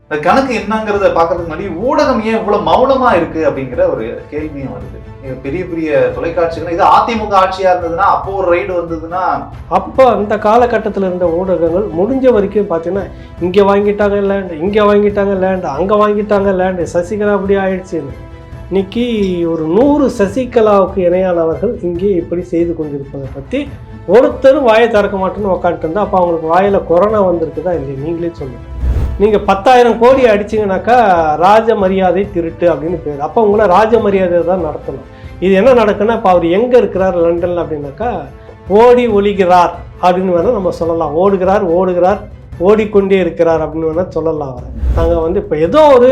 இந்த கணக்கு என்னங்கிறத பாக்குறதுக்கு முன்னாடி ஊடகம் ஏன் இவ்வளவு மௌனமா இருக்கு அப்படிங்கிற ஒரு கேள்வியும் வருது. பெரிய பெரிய தொலைக்காட்சிகள் இது அதிமுக ஆட்சியா இருந்ததுன்னா அப்போ ஒரு ரைடு வந்ததுன்னா அப்போ அந்த காலகட்டத்தில் இருந்த ஊடகங்கள் முடிஞ்ச வரைக்கும் பார்த்தீங்கன்னா இங்கே வாங்கிட்டாங்க லேண்டு, இங்கே வாங்கிட்டாங்க லேண்டு, அங்கே வாங்கிட்டாங்க லேண்டு, சசிகலா அப்படி ஆயிடுச்சுன்னு. இன்னைக்கு ஒரு 100 சசிகலாவுக்கு இணையானவர்கள் இங்கே இப்படி செய்து கொண்டிருப்பதை பற்றி ஒருத்தரும் வாயை திறக்க மாட்டேன்னு உக்காந்துட்டு இருந்தா அப்போ அவங்களுக்கு வாயில் கொரோனா வந்திருக்குதா இல்லையா நீங்களே சொல்லுங்கள். நீங்கள் 10,000 கோடி அடிச்சிங்கனாக்கா ராஜ மரியாதை திருட்டு அப்படின்னு பேர். அப்போ உங்களை ராஜ மரியாதை தான் நடத்தணும். இது என்ன நடக்குன்னா இப்போ அவர் எங்கே இருக்கிறார் லண்டனில் அப்படின்னாக்கா ஓடி ஒளிகிறார் அப்படின்னு வேணால் நம்ம சொல்லலாம். ஓடுகிறார் ஓடிக்கொண்டே இருக்கிறார் அப்படின்னு வேணால் சொல்லலாம். அவரை நாங்கள் இப்போ ஏதோ ஒரு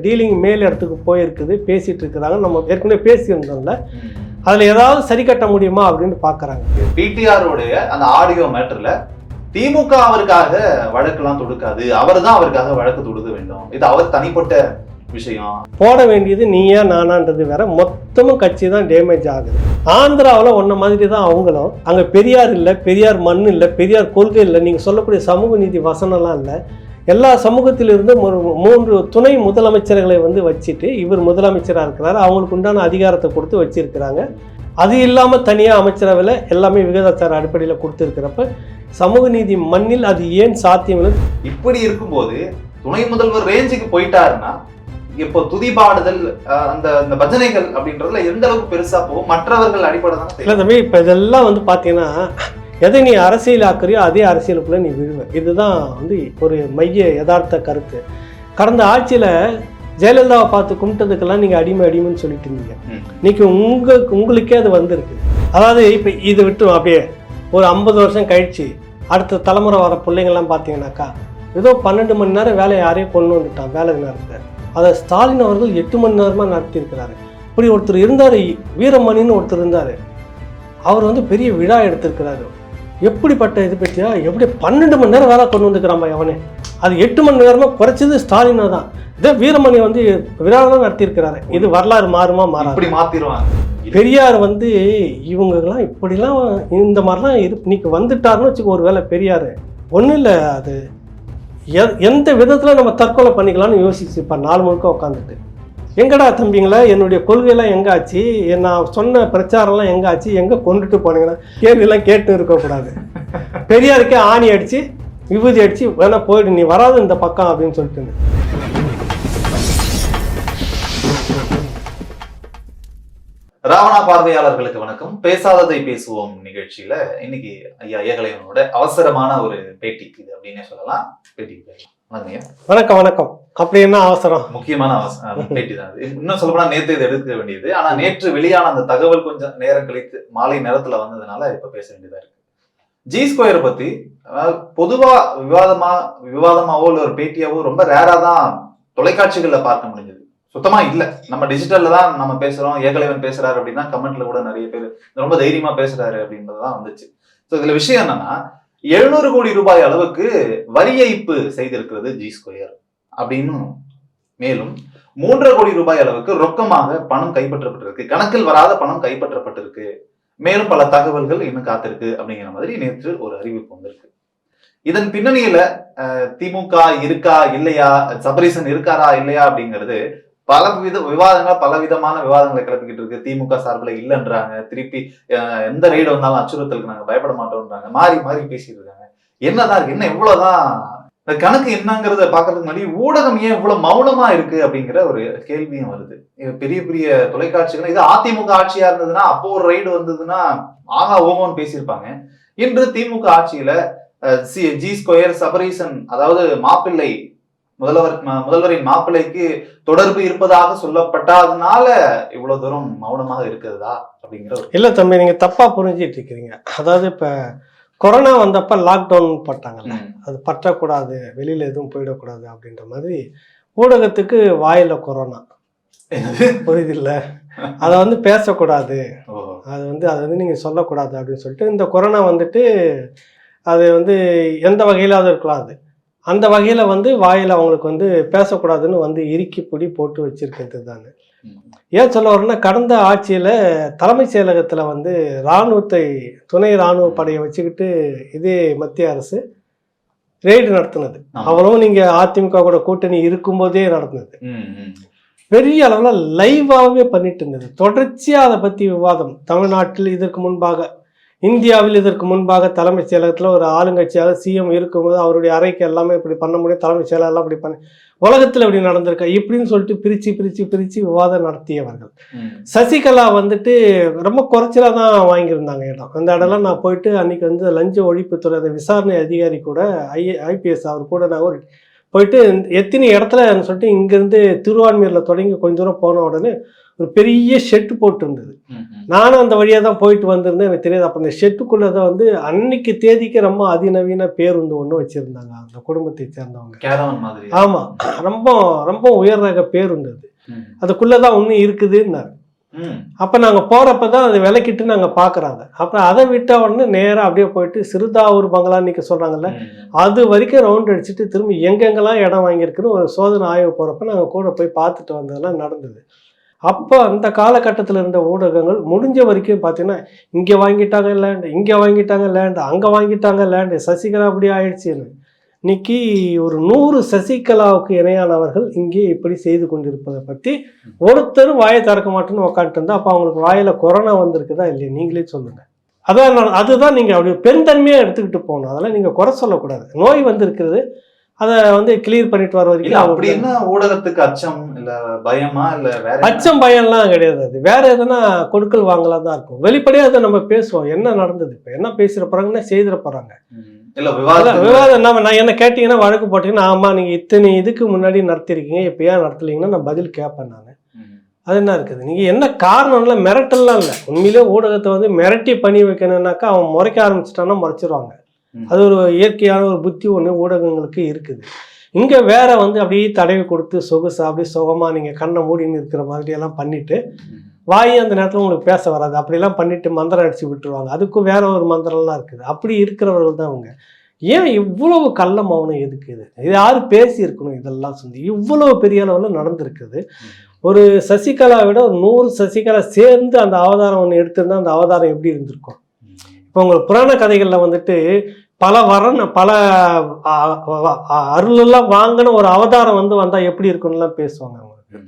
டீலிங் மேல் இடத்துக்கு போயிருக்குது, பேசிகிட்டு இருக்கிறாங்க. நம்ம ஏற்கனவே பேசியிருந்தோம்ல, அதில் ஏதாவது சரி கட்ட முடியுமா அப்படின்னு பார்க்குறாங்க. பிடிஆரோடைய அந்த ஆடியோ மேட்டரில் திமுக அவருக்காக வழக்கெல்லாம் தொடுக்காது, அவர் தான் அவருக்காக வழக்கு தொடுக்க வேண்டும், இது அவர் தனிப்பட்ட விஷயம். போட வேண்டியது நீயா நானான்றது வேற, மொத்தமும் கட்சி தான் டேமேஜ் ஆகுது. ஆந்திராவில் ஒன்ன மாதிரி தான் அவங்களும். அங்கே பெரியார் இல்லை, பெரியார் மண் இல்லை, பெரியார் கொள்கை இல்லை, நீங்கள் சொல்லக்கூடிய சமூக நீதி வசனம்லாம் இல்லை. எல்லா சமூகத்திலிருந்து 3 துணை முதலமைச்சர்களை வச்சுட்டு இவர் முதலமைச்சராக இருக்கிறார். அவங்களுக்கு உண்டான அதிகாரத்தை கொடுத்து வச்சிருக்கிறாங்க. அது இல்லாமல் தனியாக அமைச்சரவையில் எல்லாமே விகிதாச்சார அடிப்படையில் கொடுத்துருக்கிறப்ப சமூக நீதி மண்ணில் அது ஏன் சாத்தியம்? இப்படி இருக்கும்போது துணை முதல்வர் ரேஞ்சுக்கு போயிட்டாருன்னா இப்போ துதிபாடுதல் அந்த பஜனைகள் அப்படின்றதுல எந்த அளவுக்கு பெருசா போகும், மற்றவர்கள் அடிப்படை தான் இல்லை தம்பி. இப்போ இதெல்லாம் பார்த்தீங்கன்னா எதை நீ அரசியல் ஆக்குறியோ அதே அரசியலுக்குள்ளே நீ விழுவ. இதுதான் ஒரு மைய யதார்த்த கருத்து. கடந்த ஆட்சியில் ஜெயலலிதாவை பார்த்து கும்பிட்டதுக்கெல்லாம் நீங்கள் அடிமைன்னு சொல்லிட்டு இருந்தீங்க. இன்னைக்கு உங்களுக்கே அது வந்திருக்கு. அதாவது இப்போ இது விட்டு அப்படியே ஒரு 50 வருஷம் கழிச்சு அடுத்த தலைமுறை வர பிள்ளைங்கள்லாம் பார்த்தீங்கன்னாக்கா ஏதோ 12 மணி நேரம் வேலையை யாரையும் கொண்டு வந்துட்டான் வேலை நேரத்தை. அதை ஸ்டாலின் அவர்கள் 8 மணி நேரமாக நடத்தியிருக்கிறாரு. இப்படி ஒருத்தர் இருந்தார், வீரமணின்னு ஒருத்தர் இருந்தார். அவர் பெரிய விழா எடுத்திருக்கிறாரு. எப்படிப்பட்ட இது பற்றியா, எப்படி 12 மணி நேரம் வேலை கொண்டு வந்துக்கிறாமா அவனே. அது 8 மணி நேரமாக குறைச்சது ஸ்டாலினா தான். இதே வீரமணி விழா தான் நடத்தியிருக்கிறாரு. இது வரலாறு மாறுமா மாறா? இப்படி மாற்றிடுவாங்க. பெரியார் இவங்கெல்லாம் இப்படிலாம் இந்த மாதிரிலாம் இன்னைக்கு வந்துட்டாருன்னு வச்சுக்கோ. ஒரு வேளை பெரியார் ஒன்றும் இல்லை, அது எந்த விதத்தில் நம்ம தற்கொலை பண்ணிக்கலாம்னு யோசிச்சுப்பா நாள் முழுக்க உட்காந்துட்டு. எங்கடா தம்பிங்களா என்னுடைய கொள்கையெல்லாம் எங்கே ஆச்சு, நான் சொன்ன பிரச்சாரம்லாம் எங்கே ஆச்சு, எங்கே கொண்டுட்டு போனீங்கன்னா கேள்வியெல்லாம் கேட்டு இருக்கக்கூடாது. பெரியாருக்கே ஆணி அடித்து விபூதி அடித்து வேணா போயிடு, நீ வராது இந்த பக்கம் அப்படின்னு சொல்லிட்டு. ராவணா பார்வையாளர்களுக்கு வணக்கம். பேசாததை பேசுவோம் நிகழ்ச்சியில இன்னைக்கு ஐயா ஏகலைவனோட அவசரமான ஒரு பேட்டி இது அப்படின்னே சொல்லலாம். பேட்டிக்கு வணக்கம். வணக்கம். அப்படி என்ன அவசரம்? முக்கியமான பேட்டி தான் அது. இன்னும் சொல்லப்போனா நேற்று இது எடுக்க வேண்டியது, ஆனா நேற்று வெளியான அந்த தகவல் கொஞ்சம் நேரம் கழித்து மாலை நேரத்துல வந்ததுனால இப்ப பேச வேண்டியதா இருக்கு. ஜி ஸ்கொயர் பத்தி பொதுவா விவாதமாவோ இல்ல ஒரு பேட்டியாவோ ரொம்ப ரேரா தான் தொலைக்காட்சிகள்ல பார்க்க முடிஞ்சது. சுத்தமா இல்ல. நம்ம டிஜிட்டல்ல தான் நம்ம பேசுறோம், ஏகலைவன் பேசுறாரு அப்படின்னா கமெண்ட்ல கூட நிறைய பேர் ரொம்ப தைரியமா பேசுறாரு அப்படின்றதுதான் வந்துச்சு. ஸோ இதுல விஷயம் என்னன்னா 700 கோடி ரூபாய் அளவுக்கு வரி ஏய்ப்பு செய்திருக்கிறது ஜி ஸ்கொயர் அப்படின்னு, மேலும் 3.5 கோடி ரூபாய் அளவுக்கு ரொக்கமாக பணம் கைப்பற்றப்பட்டிருக்கு, கணக்கில் வராத பணம் கைப்பற்றப்பட்டிருக்கு, மேலும் பல தகவல்கள் இன்னும் காத்திருக்கு அப்படிங்கிற மாதிரி நேற்று ஒரு அறிவிப்பு வந்திருக்கு. இதன் பின்னணியில திமுக இருக்கா இல்லையா, சபரீசன் இருக்காரா இல்லையா அப்படிங்கிறது பலவிதமான விவாதங்களை கிளப்பிக்கிட்டு இருக்கு. திமுக சார்பில் இல்லைன்றாங்க, திருப்பி எந்த ரைடு வந்தாலும் அச்சுறுத்தலுக்கு நாங்க பயப்பட மாட்டோம்ன்றாங்க, மாறி மாறி பேசிட்டு இருக்காங்க. என்னதான் இருக்கு, என்ன எவ்வளவுதான் இந்த கணக்கு என்னங்கிறத பாக்குறதுக்கு முன்னாடி ஊடகம் ஏன் இவ்வளவு மௌனமா இருக்கு அப்படிங்கிற ஒரு கேள்வியும் வருது. பெரிய பெரிய தொலைக்காட்சிகள் இது அதிமுக ஆட்சியா இருந்ததுன்னா அப்போ ஒரு ரைடு வந்ததுன்னா ஆகா ஓகோன்னு பேசியிருப்பாங்க. இன்று திமுக ஆட்சியில ஜி ஸ்கொயர், சபரீசன், அதாவது மாப்பிள்ளை முதல்வரின் மாப்பிள்ளைக்கு தொடர்பு இருப்பதாக சொல்லப்பட்டதுனால இவ்வளவு தூரம் மௌனமாக இருக்கிறதா அப்படிங்கிற இல்ல தம்பி, நீங்க தப்பா புரிஞ்சிட்டு இருக்கிறீங்க. அதாவது இப்ப கொரோனா வந்தப்ப லாக்டவுன் போட்டாங்கல்ல, அது பற்றக்கூடாது, வெளியில எதுவும் போயிடக்கூடாது அப்படின்ற மாதிரி ஊடகத்துக்கு வாயில கொரோனா புரியுதில்ல, அதை பேசக்கூடாது, அது நீங்க சொல்லக்கூடாது அப்படின்னு சொல்லிட்டு இந்த கொரோனா அது எந்த வகையிலாவது இருக்கலாம். அது அந்த வகையில் வாயில் அவங்களுக்கு பேசக்கூடாதுன்னு இறுக்கி பிடி போட்டு வச்சிருக்கிறது தானே. ஏன் சொல்ல வரேன்னா, கடந்த ஆட்சியில் தலைமைச் செயலகத்தில் இராணுவத்தை, துணை இராணுவ படையை வச்சுக்கிட்டு இதே மத்திய அரசு ரெய்டு நடத்துனது. அவரும் நீங்க அதிமுக கூட கூட்டணி இருக்கும்போதே நடந்தது. பெரிய அளவில் லைவாகவே பண்ணிட்டு இருந்தது. தொடர்ச்சியாக அதை பற்றி விவாதம். தமிழ்நாட்டில் இதற்கு முன்பாக, இந்தியாவில் இதற்கு முன்பாக தலைமைச் செயலகத்தில் ஒரு ஆளுங்கட்சியாக சிஎம் இருக்கும்போது அவருடைய அறைக்கு எல்லாமே இப்படி பண்ண முடியும், தலைமைச் செயலகெல்லாம் இப்படி பண்ண, உலகத்தில் இப்படி நடந்திருக்கா இப்படின்னு சொல்லிட்டு பிரித்து விவாதம் நடத்தியவர்கள். சசிகலா வந்துட்டு ரொம்ப குறைச்சலாக தான் வாங்கியிருந்தாங்க இடம். அந்த இடம்லாம் நான் போயிட்டு அன்றைக்கி வந்து லஞ்ச ஒழிப்புத்துறை அந்த விசாரணை அதிகாரி கூட ஐபிஎஸ் அவர் கூட நான் ஒரு போயிட்டு எத்தனை இடத்துல சொல்லிட்டு இங்கேருந்து திருவான்மையூரில் தொடங்கி கொஞ்சம் தூரம் போன உடனே ஒரு பெரிய ஷெட்டு போட்டு இருந்தது. நானும் அந்த வழியாக தான் போயிட்டு வந்திருந்தேன், எனக்கு தெரியாது. அப்போ அந்த ஷெட்டுக்குள்ளே தான் வந்து அன்னைக்கு தேதிக்கு ரொம்ப அதிநவீன பேருந்து ஒன்று வச்சுருந்தாங்க அந்த குடும்பத்தை சேர்ந்தவங்க. ஆமாம், ரொம்ப ரொம்ப உயர் ரக பேருந்து அது. அதுக்குள்ளே தான் ஒன்று இருக்குதுன்னாரு. அப்போ நாங்கள் போகிறப்ப தான் அதை விலக்கிட்டு நாங்கள் பார்க்குறாங்க. அப்புறம் அதை விட்ட உடனே நேராக அப்படியே போயிட்டு சிறுதாவூர் பங்களான்னு நீங்கள் சொல்கிறாங்கல்ல, அது வரைக்கும் ரவுண்ட் அடிச்சுட்டு திரும்பி எங்கெங்கெல்லாம் இடம் வாங்கியிருக்குன்னு ஒரு சோதனை ஆய்வு போகிறப்ப நாங்கள் கூட போய் பார்த்துட்டு வந்ததெல்லாம் நடந்தது. அப்போ அந்த காலகட்டத்தில் இருந்த ஊடகங்கள் முடிஞ்ச வரைக்கும் பார்த்தீங்கன்னா இங்கே வாங்கிட்டாங்க லேண்டு, இங்கே வாங்கிட்டாங்க லேண்டு, அங்கே வாங்கிட்டாங்க லேண்டு, சசிகலா அப்படி ஆயிடுச்சுன்னு. இன்னைக்கு ஒரு 100 சசிகலாவுக்கு இணையானவர்கள் இங்கே இப்படி செய்து கொண்டிருப்பதை பற்றி ஒருத்தரும் வாயை திறக்க மாட்டேன்னு உட்காந்துட்டு இருந்தா அப்போ அவங்களுக்கு வாயில் கொரோனா வந்திருக்குதா இல்லையா நீங்களே சொல்லுங்கள். அதுதான் நீங்கள் அப்படி பெருந்தன்மையாக எடுத்துக்கிட்டு போகணும். அதெல்லாம் நீங்கள் குறை சொல்லக்கூடாது. நோய் வந்திருக்கிறது, அதை வந்து கிளியர் பண்ணிட்டு வர வரைக்கும் அப்படி என்ன ஊடகத்துக்கு அச்சம் இல்ல பயமா இல்ல வேற அச்சம் பயம்லாம் கிடையாது. அது வேற எதுனா கொடுக்கல் வாங்கலாம் தான் இருக்கும். வெளிப்படையாக அதை நம்ம பேசுவோம், என்ன நடந்தது, இப்போ என்ன பேசுகிற போறாங்கன்னா செய்திட போறாங்க. விவாதம் நான் என்ன கேட்டீங்கன்னா வழக்கு போட்டீங்கன்னா ஆமா நீங்க இத்தனை இதுக்கு முன்னாடி நடத்திருக்கீங்க, இப்போ ஏன் நடத்தலைங்கன்னா நான் பதில் கேட்பேன். நான் அது என்ன இருக்குது, நீங்க என்ன காரணம்ல மிரட்டல்லாம் இல்லை. உண்மையிலே ஊடகத்தை வந்து மிரட்டி பண்ணி வைக்கணும்னாக்கா அவன் முறைக்க ஆரம்பிச்சிட்டான்னா முறைச்சிருவாங்க. அது ஒரு இயற்கையான ஒரு புத்தி ஒன்று ஊடகங்களுக்கு இருக்குது. இங்கே வேற வந்து அப்படியே தடவி கொடுத்து சொகுசா அப்படியே சுகமாக நீங்கள் கண்ணை மூடின்னு இருக்கிற மாதிரியெல்லாம் பண்ணிட்டு வாயி அந்த நேரத்தில் உங்களுக்கு பேச வராது, அப்படிலாம் பண்ணிட்டு மந்திரம் அடிச்சு விட்டுருவாங்க. அதுக்கும் வேற ஒரு மந்திரம்லாம் இருக்குது. அப்படி இருக்கிறவர்கள் தான் அவங்க. ஏன் இவ்வளவு கள்ள மௌனம் எதுக்கு? இது யாரு பேசி இருக்கணும்? இதெல்லாம் சொல்லி இவ்வளவு பெரிய அளவில் நடந்திருக்குது. ஒரு சசிகலா விட ஒரு 100 சசிகலா சேர்ந்து அந்த அவதாரம் ஒன்று எடுத்திருந்தா அந்த அவதாரம் எப்படி இருந்திருக்கும்? இப்போ உங்களுக்கு புராண கதைகளில் வந்துட்டு பல அருளெல்லாம் வாங்கின ஒரு அவதாரம் வந்தால் எப்படி இருக்குன்னுலாம் பேசுவாங்க. அவங்களுக்கு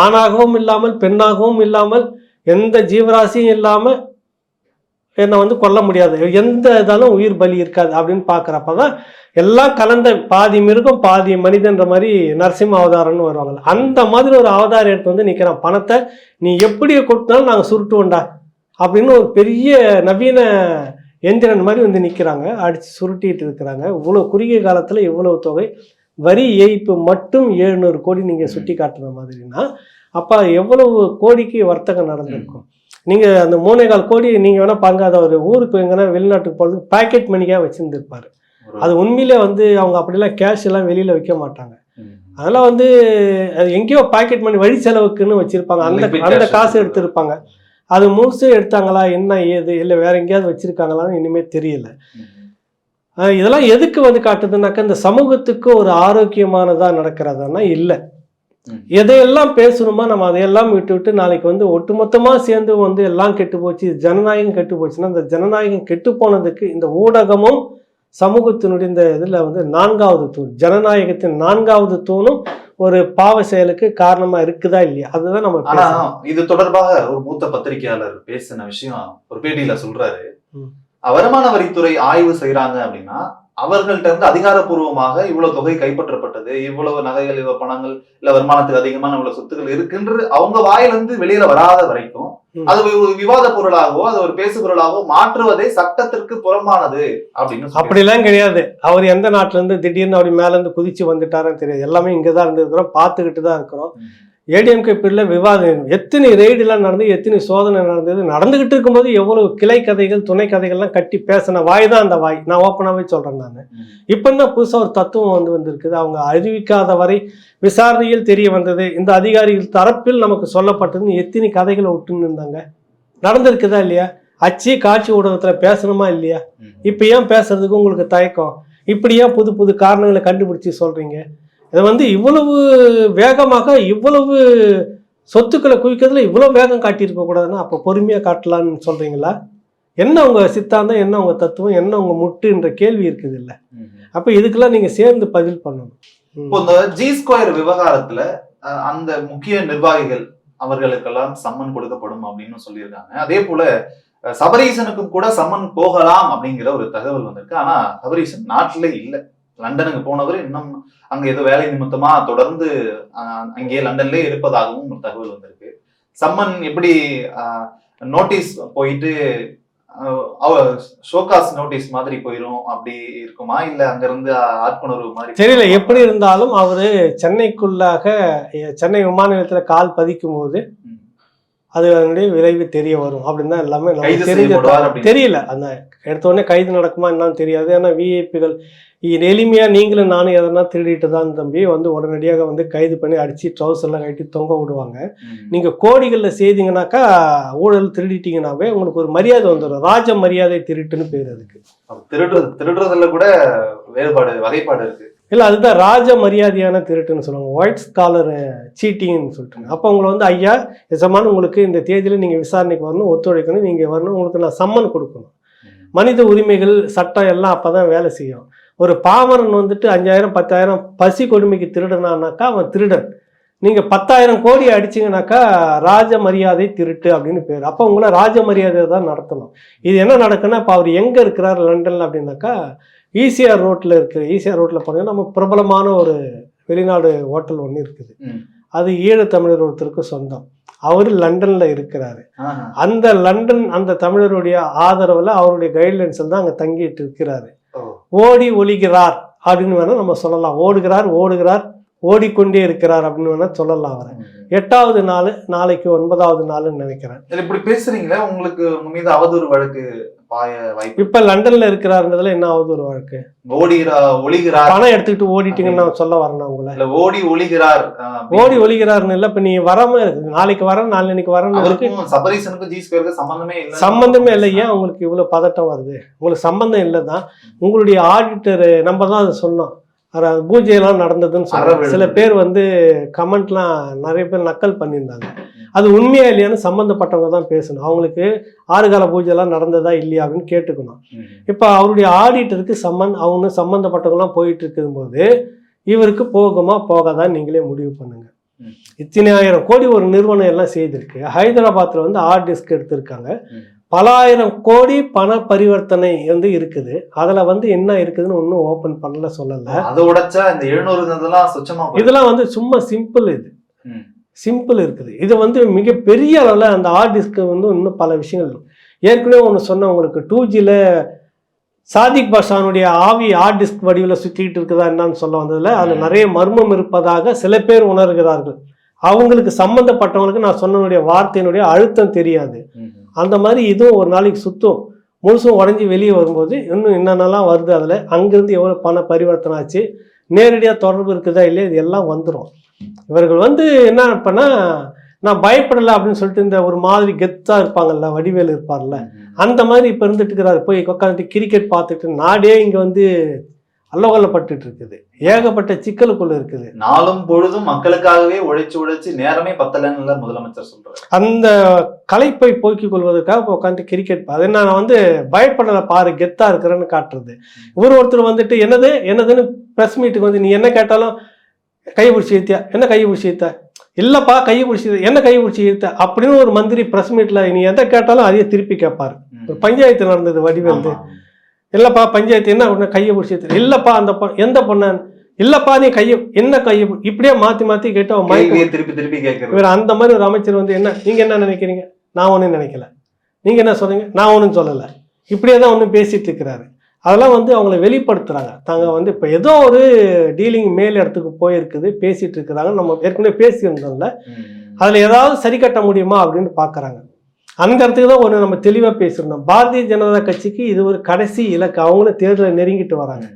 ஆணாகவும் இல்லாமல் பெண்ணாகவும் இல்லாமல் எந்த ஜீவராசியும் இல்லாமல் என்னை வந்து கொல்ல முடியாது, எந்த இதாலும் உயிர் பலி இருக்காது அப்படின்னு பார்க்குறப்ப தான் எல்லாம் கலந்த பாதி மிருகம் பாதி மனிதன்ற மாதிரி நரசிம்ம அவதாரம்னு வருவாங்கல்ல, அந்த மாதிரி ஒரு அவதாரம் எடுத்து வந்து நிற்கிறான். பணத்தை நீ எப்படி கொடுத்தாலும் நாங்கள் சுருட்டுவோண்டா அப்படின்னு ஒரு பெரிய நவீன எந்திரன் மாதிரி வந்து நிற்கிறாங்க, அடித்து சுருட்டிட்டு இருக்கிறாங்க. இவ்வளோ குறுகிய காலத்தில் இவ்வளவு தொகை, வரி ஏய்ப்பு மட்டும் 700 கோடி நீங்கள் சுட்டி காட்டுற மாதிரினா அப்போ எவ்வளவு கோடிக்கு வர்த்தகம் நடந்திருக்கும். நீங்கள் அந்த 3.25 கோடி நீங்கள் வேணால் பாருங்க, அதை ஒரு ஊருக்கு எங்கன்னா வெளிநாட்டுக்கு போகிறது பேக்கெட் மணிக்காக வச்சுருந்துருப்பார். அது உண்மையிலே வந்து அவங்க அப்படிலாம் கேஷ் எல்லாம் வெளியில் வைக்க மாட்டாங்க. அதெல்லாம் வந்து அது எங்கேயோ பாக்கெட் மணி வழி செலவுக்குன்னு வச்சுருப்பாங்க. அந்த காசு எடுத்திருப்பாங்க. அது முழுசு எடுத்தாங்களா என்ன ஏது இல்லை வேற எங்கேயாவது வச்சிருக்காங்களான்னு இனிமேல் தெரியல. இதெல்லாம் எதுக்கு வந்து காட்டுதுன்னாக்கா இந்த சமூகத்துக்கு ஒரு ஆரோக்கியமானதாக நடக்கிறதுனா இல்லை. எதையெல்லாம் பேசணுமா நம்ம அதையெல்லாம் விட்டு நாளைக்கு வந்து ஒட்டுமொத்தமாக சேர்ந்து வந்து எல்லாம் கெட்டு போச்சு, ஜனநாயகம் கெட்டு போச்சுன்னா இந்த ஜனநாயகம் கெட்டு போனதுக்கு இந்த ஊடகமும் சமூகத்தினுடைய இந்த இதில் வந்து 4வது தூண், ஜனநாயகத்தின் 4வது தூணும் ஒரு பாவ செயலுக்கு காரணமா இருக்குதா இல்லையா, அதுதான் நம்ம. ஆனா இது தொடர்பாக ஒரு மூத்த பத்திரிகையாளர் பேசின விஷயம் ஒரு பேட்டியில சொல்றாரு, வருமான வரித்துறை ஆய்வு செய்யறாங்க அப்படின்னா அவர்கள்ட்ட இருந்து அதிகாரப்பூர்வமாக இவ்வளவு தொகை கைப்பற்றப்பட்டது, இவ்வளவு நகைகள், இவ்வளவு பணங்கள், இல்ல வருமானத்துக்கு அதிகமான இவ்வளவு சொத்துக்கள் இருக்குன்று அவங்க வாயிலிருந்து வெளியில வராத வரைக்கும் அது ஒரு விவாத பொருளாகவோ அது ஒரு பேசு பொருளாகவோ மாற்றுவதே சட்டத்திற்கு புறம்பானது அப்படின்னு. அப்படிலாம் கிடையாது. அவர் எந்த நாட்டுல இருந்து திடீர்னு அப்படி மேல இருந்து குதிச்சு வந்துட்டாருன்னு தெரியாது. எல்லாமே இங்கதான் இருந்திருக்கிறோம், பார்த்துக்கிட்டு தான் இருக்கிறோம். ஏடிஎம்கே பீரியடில் விவாதம் எத்தனை ரெய்டுலாம் நடந்தது, எத்தனை சோதனை நடந்துகிட்டு இருக்கும்போது எவ்வளவு கிளை கதைகள் துணை கதைகள்லாம் கட்டி பேசின வாய் தான் அந்த வாய். நான் ஓப்பனாகவே சொல்கிறேன். நான் இப்போ என்ன புதுசாக ஒரு தத்துவம் வந்திருக்குது, அவங்க அறிவிக்காத வரை விசாரணையில் தெரிய வந்தது, இந்த அதிகாரிகள் தரப்பில் நமக்கு சொல்லப்பட்டதுன்னு எத்தனை கதைகளை விட்டுன்னு இருந்தாங்க. நடந்திருக்குதா இல்லையா? அச்சு காட்சி ஊடகத்தில் பேசணுமா இல்லையா? இப்போ ஏன் பேசுறதுக்கு உங்களுக்கு தயக்கம்? இப்படியா புது புது காரணங்களை கண்டுபிடிச்சி சொல்கிறீங்க? இதை இவ்வளவு வேகமாக இவ்வளவு சொத்துக்களை குவிக்கிறதுல இவ்வளவு வேகம் காட்டியிருக்க கூடாதுன்னா அப்போ பொறுமையாக காட்டலான்னு சொல்றீங்களா? என்ன உங்க சித்தாந்தம், என்ன உங்க தத்துவம், என்ன உங்க முட்டுன்ற கேள்வி இருக்குது இல்லை. அப்போ இதுக்கெல்லாம் நீங்க சேர்ந்து பதில் பண்ணணும். இப்போ இந்த G2 விவகாரத்துல அந்த முக்கிய நிர்வாகிகள் அவர்களுக்கெல்லாம் சம்மன் கொடுக்கப்படும் அப்படின்னு சொல்லியிருக்காங்க. அதே போல சபரீசனுக்கும் கூட சம்மன் போகலாம் அப்படிங்கிற ஒரு தகவல் வந்திருக்கு. ஆனா சபரீசன் நாட்டிலே இல்லை, லண்டனுக்கு போனவர் இன்னும் அங்க ஏதோ வேலை நிமித்தமா தொடர்ந்து அங்கே லண்டன்லயே இருப்பதாகவும் ஒரு தகவல் வந்திருக்கு. சம்மன் எப்படி நோட்டீஸ் போயிட்டு ஷோகாஸ் நோட்டீஸ் மாதிரி போயிரும் அப்படி இருக்குமா, இல்ல அங்க இருந்து ஆட்கொணர்வு மாதிரி தெரியல. எப்படி இருந்தாலும் அவரு சென்னைக்குள்ளாக சென்னை விமான நிலையத்துல கால் பதிக்கும் போது அது விரைவு தெரிய வரும் அப்படின்னு தான் எல்லாமே நமக்கு தெரிஞ்ச. தெரியல, அந்த எடுத்த உடனே கைது நடக்குமா என்னன்னு தெரியாது. ஏன்னா விஐபிகள் எளிமையா நீங்களும் நானும் எதனா திருடிட்டு தான் தம்பி வந்து உடனடியாக வந்து கைது பண்ணி அடிச்சு ட்ரவுஸ் எல்லாம் கட்டி தொங்க விடுவாங்க. நீங்க கோடிகள்ல செய்தீங்கன்னாக்கா ஊழல் திருடிட்டீங்கன்னாவே உங்களுக்கு ஒரு மரியாதை வந்துடும். ராஜ மரியாதை திருட்டுன்னு பேர் அதுக்கு. திருடுறதுல கூட வேறுபாடு வகைப்பாடு இருக்கு. இல்லை, அதுதான் ராஜ மரியாதையான திருட்டுன்னு சொல்லுவாங்க. ஒயிட் ஸ்காலர் சீட்டிங்னு சொல்லிட்டு. அப்போ உங்களை வந்து ஐயா எசமான உங்களுக்கு இந்த தேதியில் நீங்கள் விசாரணைக்கு வரணும், ஒத்துழைக்கணும், நீங்கள் வரணும், உங்களுக்கு நான் சம்மன் கொடுக்கணும். மனித உரிமைகள் சட்டம் எல்லாம் அப்போ தான் வேலை செய்யும். ஒரு பாமரன் வந்துட்டு 5000 10,000 பசி கொடுமைக்கு திருடனானாக்கா அவன் திருடன். நீங்கள் 10,000 கோடி அடிச்சிங்கனாக்கா ராஜ மரியாதை திருட்டு அப்படின்னு பேர். அப்போ உங்களை ராஜ மரியாதை தான் நடத்தணும். இது என்ன நடக்குன்னா, இப்போ அவர் எங்கே இருக்கிறார் லண்டனில் அப்படின்னாக்கா ஈசிஆர் ரோட்டில் இருக்குது. ஈசிஆர் ரோட்டில் போனீங்கன்னா நம்ம பிரபலமான ஒரு வெளிநாடு ஹோட்டல் ஒன்று இருக்குது. அது ஈழத்தமிழர் ஒருத்தருக்கு சொந்தம். அவர் லண்டனில் இருக்கிறாரு. அந்த லண்டன் அந்த தமிழருடைய ஆதரவில் அவருடைய கைட்லைன்ஸில் தான் அங்கே தங்கிட்டு இருக்கிறாரு. ஓடி ஒளிகிறார் அப்படின்னு வேணா நம்ம சொல்லலாம். ஓடுகிறார் ஓடிக்கொண்டே இருக்கிறார் அப்படின்னு வேணா சொல்லலாம். அவரை 8வது நாள், நாளைக்கு 9வது நாள்னு நினைக்கிறேன். இப்படி பேசுறீங்களா, உங்களுக்கு உங்க மீது அவதூறு வழக்கு பாய வாய்ப்பு? இப்ப லண்டன்ல இருக்கிறாருன்றதுல என்ன அவதூறு வழக்கு? ஒளிகிறார், பணம் எடுத்துக்கிட்டு ஓடிட்டீங்கன்னு நான் சொல்ல வரேன் உங்களை. ஓடி ஒளிகிறார்னு இல்ல. இப்ப நீ வராம இருக்கு, நாளைக்கு வரேன் நாளைக்கு வரேன். சபரீசனுக்கும் G2க்கும் சம்பந்தமே இல்லை. ஏன் உங்களுக்கு இவ்வளவு பதட்டம் வருது? உங்களுக்கு சம்பந்தம் இல்லைதான். உங்களுடைய ஆடிட்டர் நம்ம தான் அதை சொன்னோம், பூஜையெல்லாம் நடந்ததுன்னு சொல்றாங்க. சில பேர் வந்து கமெண்ட்லாம் நிறைய பேர் நக்கல் பண்ணியிருந்தாங்க. அது உண்மையா இல்லையான்னு சம்பந்தப்பட்டவங்க தான் பேசணும். அவங்களுக்கு 6 கால பூஜைலாம் நடந்ததா இல்லையா அப்படின்னு கேட்டுக்கணும். இப்போ அவருடைய ஆடிட்டருக்கு அவங்க சம்பந்தப்பட்டவங்கலாம் போயிட்டு இருக்கும்போது இவருக்கு போகுமா போகாதான் நீங்களே முடிவு பண்ணுங்க. இத்தனை 1000 கோடி ஒரு நிறுவனம் எல்லாம் செய்திருக்கு. ஹைதராபாத்ல வந்து ஹார்ட் டிஸ்க் எடுத்திருக்காங்க. பல 1000 கோடி பண பரிவர்த்தனை வந்து இருக்குது. அதுல வந்து என்ன இருக்குதுன்னு ஒன்னும் ஓபன் பண்ணல, சொல்லல. அதை உடைச்சா இந்த 700 இதெல்லாம் வந்து சும்மா சிம்பிள். இது சிம்பிள் இருக்குது. இது வந்து மிகப்பெரிய அளவில் அந்த ஹார்ட் டிஸ்க்கு வந்து இன்னும் பல விஷயங்கள். ஏற்கனவே ஒன்று சொன்ன உங்களுக்கு 2Gல சாதிக் பாஷானுடைய ஆவி ஹார்ட் டிஸ்க் வடிவில் சுற்றிக்கிட்டு இருக்குதா என்னன்னு சொல்ல வந்ததில் அதில் நிறைய மர்மம் இருப்பதாக சில பேர் உணர்கிறார்கள். அவங்களுக்கு சம்பந்தப்பட்டவங்களுக்கு நான் சொன்னனுடைய வார்த்தையினுடைய அழுத்தம் தெரியாது. அந்த மாதிரி இதுவும் ஒரு நாளைக்கு சுத்தம் முழுசும் உடஞ்சி வெளியே வரும்போது இன்னும் என்னென்னலாம் வருது, அதில் அங்கேருந்து எவ்வளோ பண பரிவர்த்தனை ஆச்சு, நேரடியாக தொடர்பு இருக்குதா இல்லையா, இது எல்லாம் வந்துடும். இவர்கள் வந்து என்ன பண்ணா, நான் பயப்படலை அப்படின்னு சொல்லிட்டு இந்த ஒரு மாதிரி கெத்தா இருப்பாங்கல்ல, வடிவேல் இருப்பார்ல, அந்த மாதிரி இப்போ இருந்துட்டு இருக்கிறாரு. போய் உட்காந்துட்டு கிரிக்கெட் பார்த்துட்டு நாடே இங்கே வந்து அல்லவகல்லப்பட்டு இருக்குது. ஏகப்பட்ட சிக்கலுக்குள்ள இருக்குது. நாளும் பொழுதும் மக்களுக்காகவே உழைச்சு நேரமே பத்தலன்னு முதலமைச்சர் சொல்றாரு. அந்த களைப்பை போக்கிக் கொள்வதற்காக உட்காந்து கிரிக்கெட் அதை நான் வந்து பயப்படலை பாரு கெத்தா இருக்கிறேன்னு காட்டுறது. ஒருத்தர் வந்துட்டு என்னதுன்னு பிரஸ் மீட்டுக்கு வந்து நீ என்ன கேட்டாலும் கையை பிடிச்சி இழுத்தியா, என்ன கையை பிடிச்சி இழுத்த, இல்லப்பா கையை பிடிச்சி என்ன கையை பிடிச்சி இழுத்த அப்படின்னு ஒரு மந்திரி பிரஸ் மீட்ல நீ எதை கேட்டாலும் அதையே திருப்பி கேட்பாரு. ஒரு பஞ்சாயத்து நடந்தது வடிவேல், இல்லப்பா பஞ்சாயத்து என்ன உடனே கையை பிடிச்சி, இல்லப்பா அந்த எந்த பொண்ணு, இல்லப்பா நீ கையை என்ன கையை, இப்படியே மாத்தி கேட்டு அவன் திருப்பி கேட்க. இவர் அந்த மாதிரி ஒரு அமைச்சர் வந்து என்ன நீங்க என்ன நினைக்கிறீங்க, நான் ஒன்றும் நினைக்கல, நீங்க என்ன சொல்றீங்க, நான் ஒன்றும் சொல்லலை, இப்படியே தான் ஒன்றும் பேசிட்டு இருக்கிறாரு. அதெல்லாம் வந்து அவங்கள வெளிப்படுத்துறாங்க. தாங்க வந்து இப்போ ஏதோ ஒரு டீலிங் மேல் இடத்துக்கு போயிருக்குது, பேசிட்டு இருக்கிறாங்க. நம்ம ஏற்கனவே பேசியிருந்தோம்ல, அதில் ஏதாவது சரி கட்ட முடியுமா அப்படின்னு பார்க்குறாங்க. அந்த இடத்துக்கு தான் ஒன்று நம்ம தெளிவாக பேசியிருந்தோம். பாரதிய ஜனதா கட்சிக்கு இது ஒரு கடைசி இலக்கு. அவங்களும் தேர்தலை நெருங்கிட்டு வராங்க.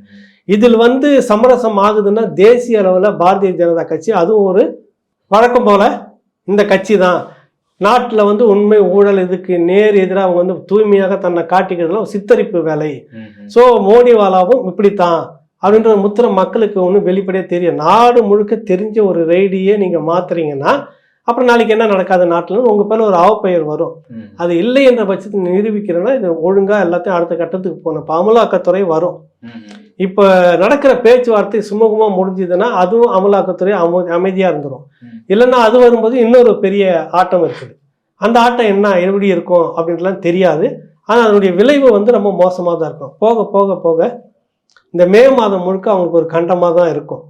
இதில் வந்து சமரசம் ஆகுதுன்னா தேசிய அளவில் பாரதிய ஜனதா கட்சி, அதுவும் ஒரு வழக்கம் போல இந்த கட்சி தான் நாட்டில் வந்து உண்மை ஊழல் இதுக்கு நேர் எதிராக அவங்க வந்து தூய்மையாக தன்னை காட்டிக்கிறதுலாம் சித்தரிப்பு வேலை. ஸோ மோடிவாலாவும் இப்படித்தான் அப்படின்ற முத்திர மக்களுக்கு ஒன்றும் வெளிப்படையாக தெரியும். நாடு முழுக்க தெரிஞ்ச ஒரு ரெய்டியே நீங்கள் மாத்துறீங்கன்னா அப்புறம் நாளைக்கு என்ன நடக்காது நாட்டில் உங்கள் பேர் ஒரு அவப்பெயர் வரும். அது இல்லை என்ற பட்சத்தை நிரூபிக்கிறேன்னா இது ஒழுங்காக எல்லாத்தையும் அடுத்த கட்டத்துக்கு போகணும். அமலாக்கத்துறை வரும். இப்போ நடக்கிற பேச்சுவார்த்தை சுமூகமா முடிஞ்சதுன்னா அதுவும் அமலாக்கத்துறை அமைதியா இருந்துரும். இல்லைன்னா அது வரும்போது இன்னொரு பெரிய ஆட்டம் இருக்குது. அந்த ஆட்டம் என்ன எப்படி இருக்கும் அப்படின்ட்டுலாம் தெரியாது. ஆனால் அதனுடைய விளைவு வந்து ரொம்ப மோசமாக தான் இருக்கும். போக போக போக இந்த மே மாதம் முழுக்க அவங்களுக்கு ஒரு கண்டமாக தான் இருக்கும்.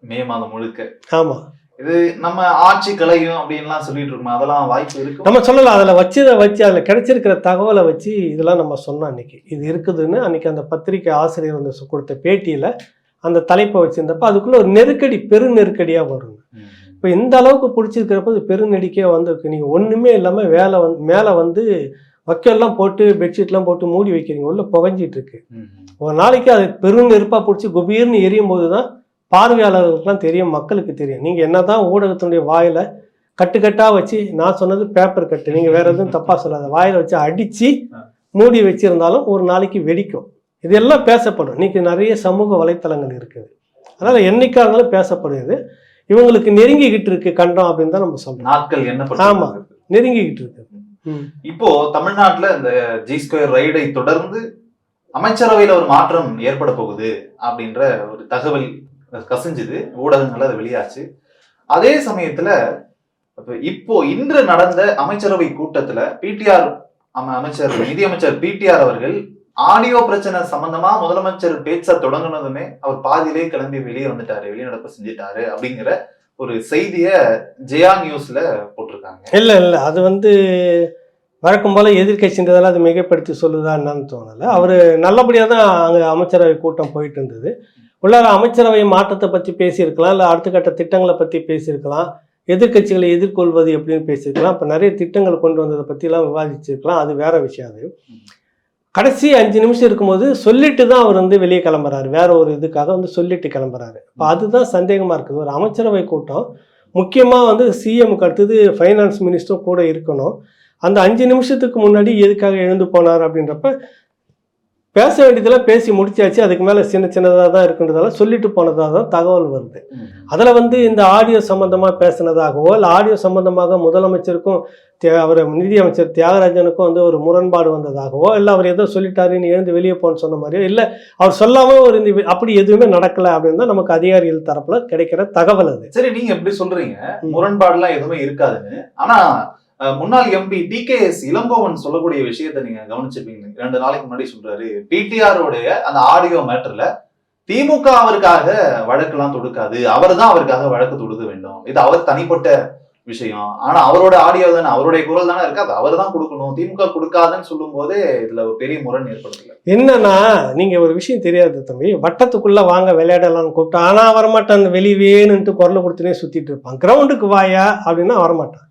மே மாதம் முழுக்க. ஆமா, இது நம்ம ஆட்சி கலையும் அப்படின்லாம் சொல்லிட்டு இருக்கோம். அதெல்லாம் வாய்ப்பு இருக்கு. நம்ம சொல்லலாம். அதில் வச்சு அதில் கிடைச்சிருக்கிற தகவலை வச்சு இதெல்லாம் நம்ம சொன்னோம். அன்னைக்கு இது இருக்குதுன்னு அன்னைக்கு அந்த பத்திரிகை ஆசிரியர் வந்து கொடுத்த பேட்டியில் அந்த தலைப்பை வச்சிருந்தப்ப அதுக்குள்ள ஒரு நெருக்கடி, பெரு நெருக்கடியாக வரும். இப்போ இந்த அளவுக்கு பிடிச்சிருக்கிறப்ப அது பெரு நெருக்கடியாக வந்திருக்கு. நீங்கள் ஒன்றுமே இல்லாமல் மேலே வந்து வக்கெல்லாம் போட்டு பெட்ஷீட்லாம் போட்டு மூடி வைக்கிறீங்க, உள்ள புகஞ்சிட்டு இருக்கு. ஒரு நாளைக்கு அது பெரும் நெருப்பாக பிடிச்சி குபீர்னு எரியும் போது தான் பார்வையாளர்களுக்கெல்லாம் தெரியும், மக்களுக்கு தெரியும். நீங்கள் என்ன தான் ஊடகத்தினுடைய வாயில் கட்டுக்கட்டாக வச்சு, நான் சொன்னது பேப்பர் கட்டு, நீங்கள் வேறு எதுவும் தப்பாக சொல்லாத, வாயில் வச்சு அடித்து மூடி வச்சுருந்தாலும் ஒரு நாளைக்கு வெடிக்கும். இதெல்லாம் பேசப்படும். இன்றைக்கி நிறைய சமூக வலைத்தளங்கள் இருக்குது. அதனால் என்னைக்காக இருந்தாலும் பேசப்படுது. இவங்களுக்கு நெருங்கிக்கிட்டு இருக்கு கண்டம் அப்படின்னு தான் நம்ம சொல்றோம். நாட்கள் என்ன? ஆமா, நெருங்கிக்கிட்டு இருக்கு. இப்போ தமிழ்நாட்டுல இந்த G2 ரைடை தொடர்ந்து அமைச்சரவையில ஒரு மாற்றம் ஏற்பட போகுது அப்படின்ற ஒரு தகவல் கசிஞ்சுது, ஊடகங்கள் அது வெளியாச்சு. அதே சமயத்துல இப்போ இன்று நடந்த அமைச்சரவை கூட்டத்துல பிடிஆர் அமைச்சர், நிதியமைச்சர் பிடிஆர் அவர்கள் ஆடியோ பிரச்சனை சம்பந்தமா முதலமைச்சர் பேச்ச தொடங்கினதுமே அவர் பாதியிலே கிளம்பி வெளியே வந்துட்டாரு, வெளிநடப்பு செஞ்சுட்டாரு அப்படிங்கிற ஒரு செய்திய ஜெயா நியூஸ்ல போட்டிருக்காங்க. இல்ல அது வந்து வழக்கம் போல எதிர்கட்சின்றதால அது மிகைப்படுத்தி சொல்லுதா என்னன்னு தோணலை. அவர் நல்லபடியாக தான் அங்கே அமைச்சரவை கூட்டம் போயிட்டு இருந்தது. உள்ளார அமைச்சரவை மாற்றத்தை பற்றி பேசியிருக்கலாம், இல்லை அடுத்த கட்ட திட்டங்களை பற்றி பேசியிருக்கலாம், எதிர்கட்சிகளை எதிர்கொள்வது எப்படின்னு பேசியிருக்கலாம், இப்போ நிறைய திட்டங்கள் கொண்டு வந்ததை பற்றிலாம் விவாதிச்சிருக்கலாம். அது வேற விஷயம். அது கடைசி 5 நிமிஷம் இருக்கும்போது சொல்லிட்டு தான் அவர் வந்து வெளியே கிளம்புறாரு, வேற ஒரு இதுக்காக வந்து சொல்லிட்டு கிளம்புறாரு. இப்போ அதுதான் சந்தேகமாக இருக்குது. ஒரு அமைச்சரவை கூட்டம் முக்கியமாக வந்து சிஎம்க்கு அடுத்தது ஃபைனான்ஸ் மினிஸ்டரும் கூட இருக்கணும். அந்த 5 நிமிஷத்துக்கு முன்னாடி எதுக்காக எழுந்து போனார் அப்படின்றப்ப பேச வேண்டியதெல்லாம் பேசி முடிச்சாச்சு, அதுக்கு மேலே சின்னதாக தான் இருக்குன்றதால சொல்லிட்டு போனதாக தான் தகவல் வருது. அதில் வந்து இந்த ஆடியோ சம்பந்தமாக பேசினதாகவோ, இல்லை ஆடியோ சம்பந்தமாக முதலமைச்சருக்கும் அவர் நிதியமைச்சர் தியாகராஜனுக்கும் வந்து ஒரு முரண்பாடு வந்ததாகவோ, இல்லை அவர் ஏதோ சொல்லிட்டாருன்னு எழுந்து வெளியே போன்னு சொன்ன மாதிரியோ, இல்லை அவர் சொல்லாமல் ஒரு அப்படி எதுவுமே நடக்கலை அப்படின்னு தான் நமக்கு அதிகாரிகள் தரப்புல கிடைக்கிற தகவல். அது சரி, நீங்க எப்படி சொல்றீங்க முரண்பாடுலாம் எதுவுமே இருக்காதுன்னு. ஆனா முன்னாள் எம்பி டிகேஎஸ் இளங்கோவன் சொல்லக்கூடிய விஷயத்தை நீங்க கவனிச்சிருப்பீங்க. 2 நாளைக்கு முன்னாடி சொல்றாரு, பிடிஆருடைய அந்த ஆடியோ மேட்டர்ல திமுக அவருக்காக வழக்கெல்லாம் தொடுக்காது, அவர் தான் அவருக்காக வழக்கு தொடுக்க வேண்டும், இது அவர் தனிப்பட்ட விஷயம், ஆனா அவரோட ஆடியோ தானே, அவருடைய குரல் தானே இருக்கு, அது அவர் தான் கொடுக்கணும், திமுக கொடுக்காதுன்னு சொல்லும் போதே இதுல ஒரு பெரிய முரண் ஏற்படுத்தல. என்னன்னா, நீங்க ஒரு விஷயம் தெரியாது தம்பி, வட்டத்துக்குள்ள வாங்க விளையாடலாம்னு கூப்பிட்டா ஆனா வரமாட்டான், வெளி வேணுன்ட்டு குரல் கொடுத்துனே சுத்திட்டு இருப்பான். கிரவுண்டுக்கு வாயா அப்படின்னா வரமாட்டான்.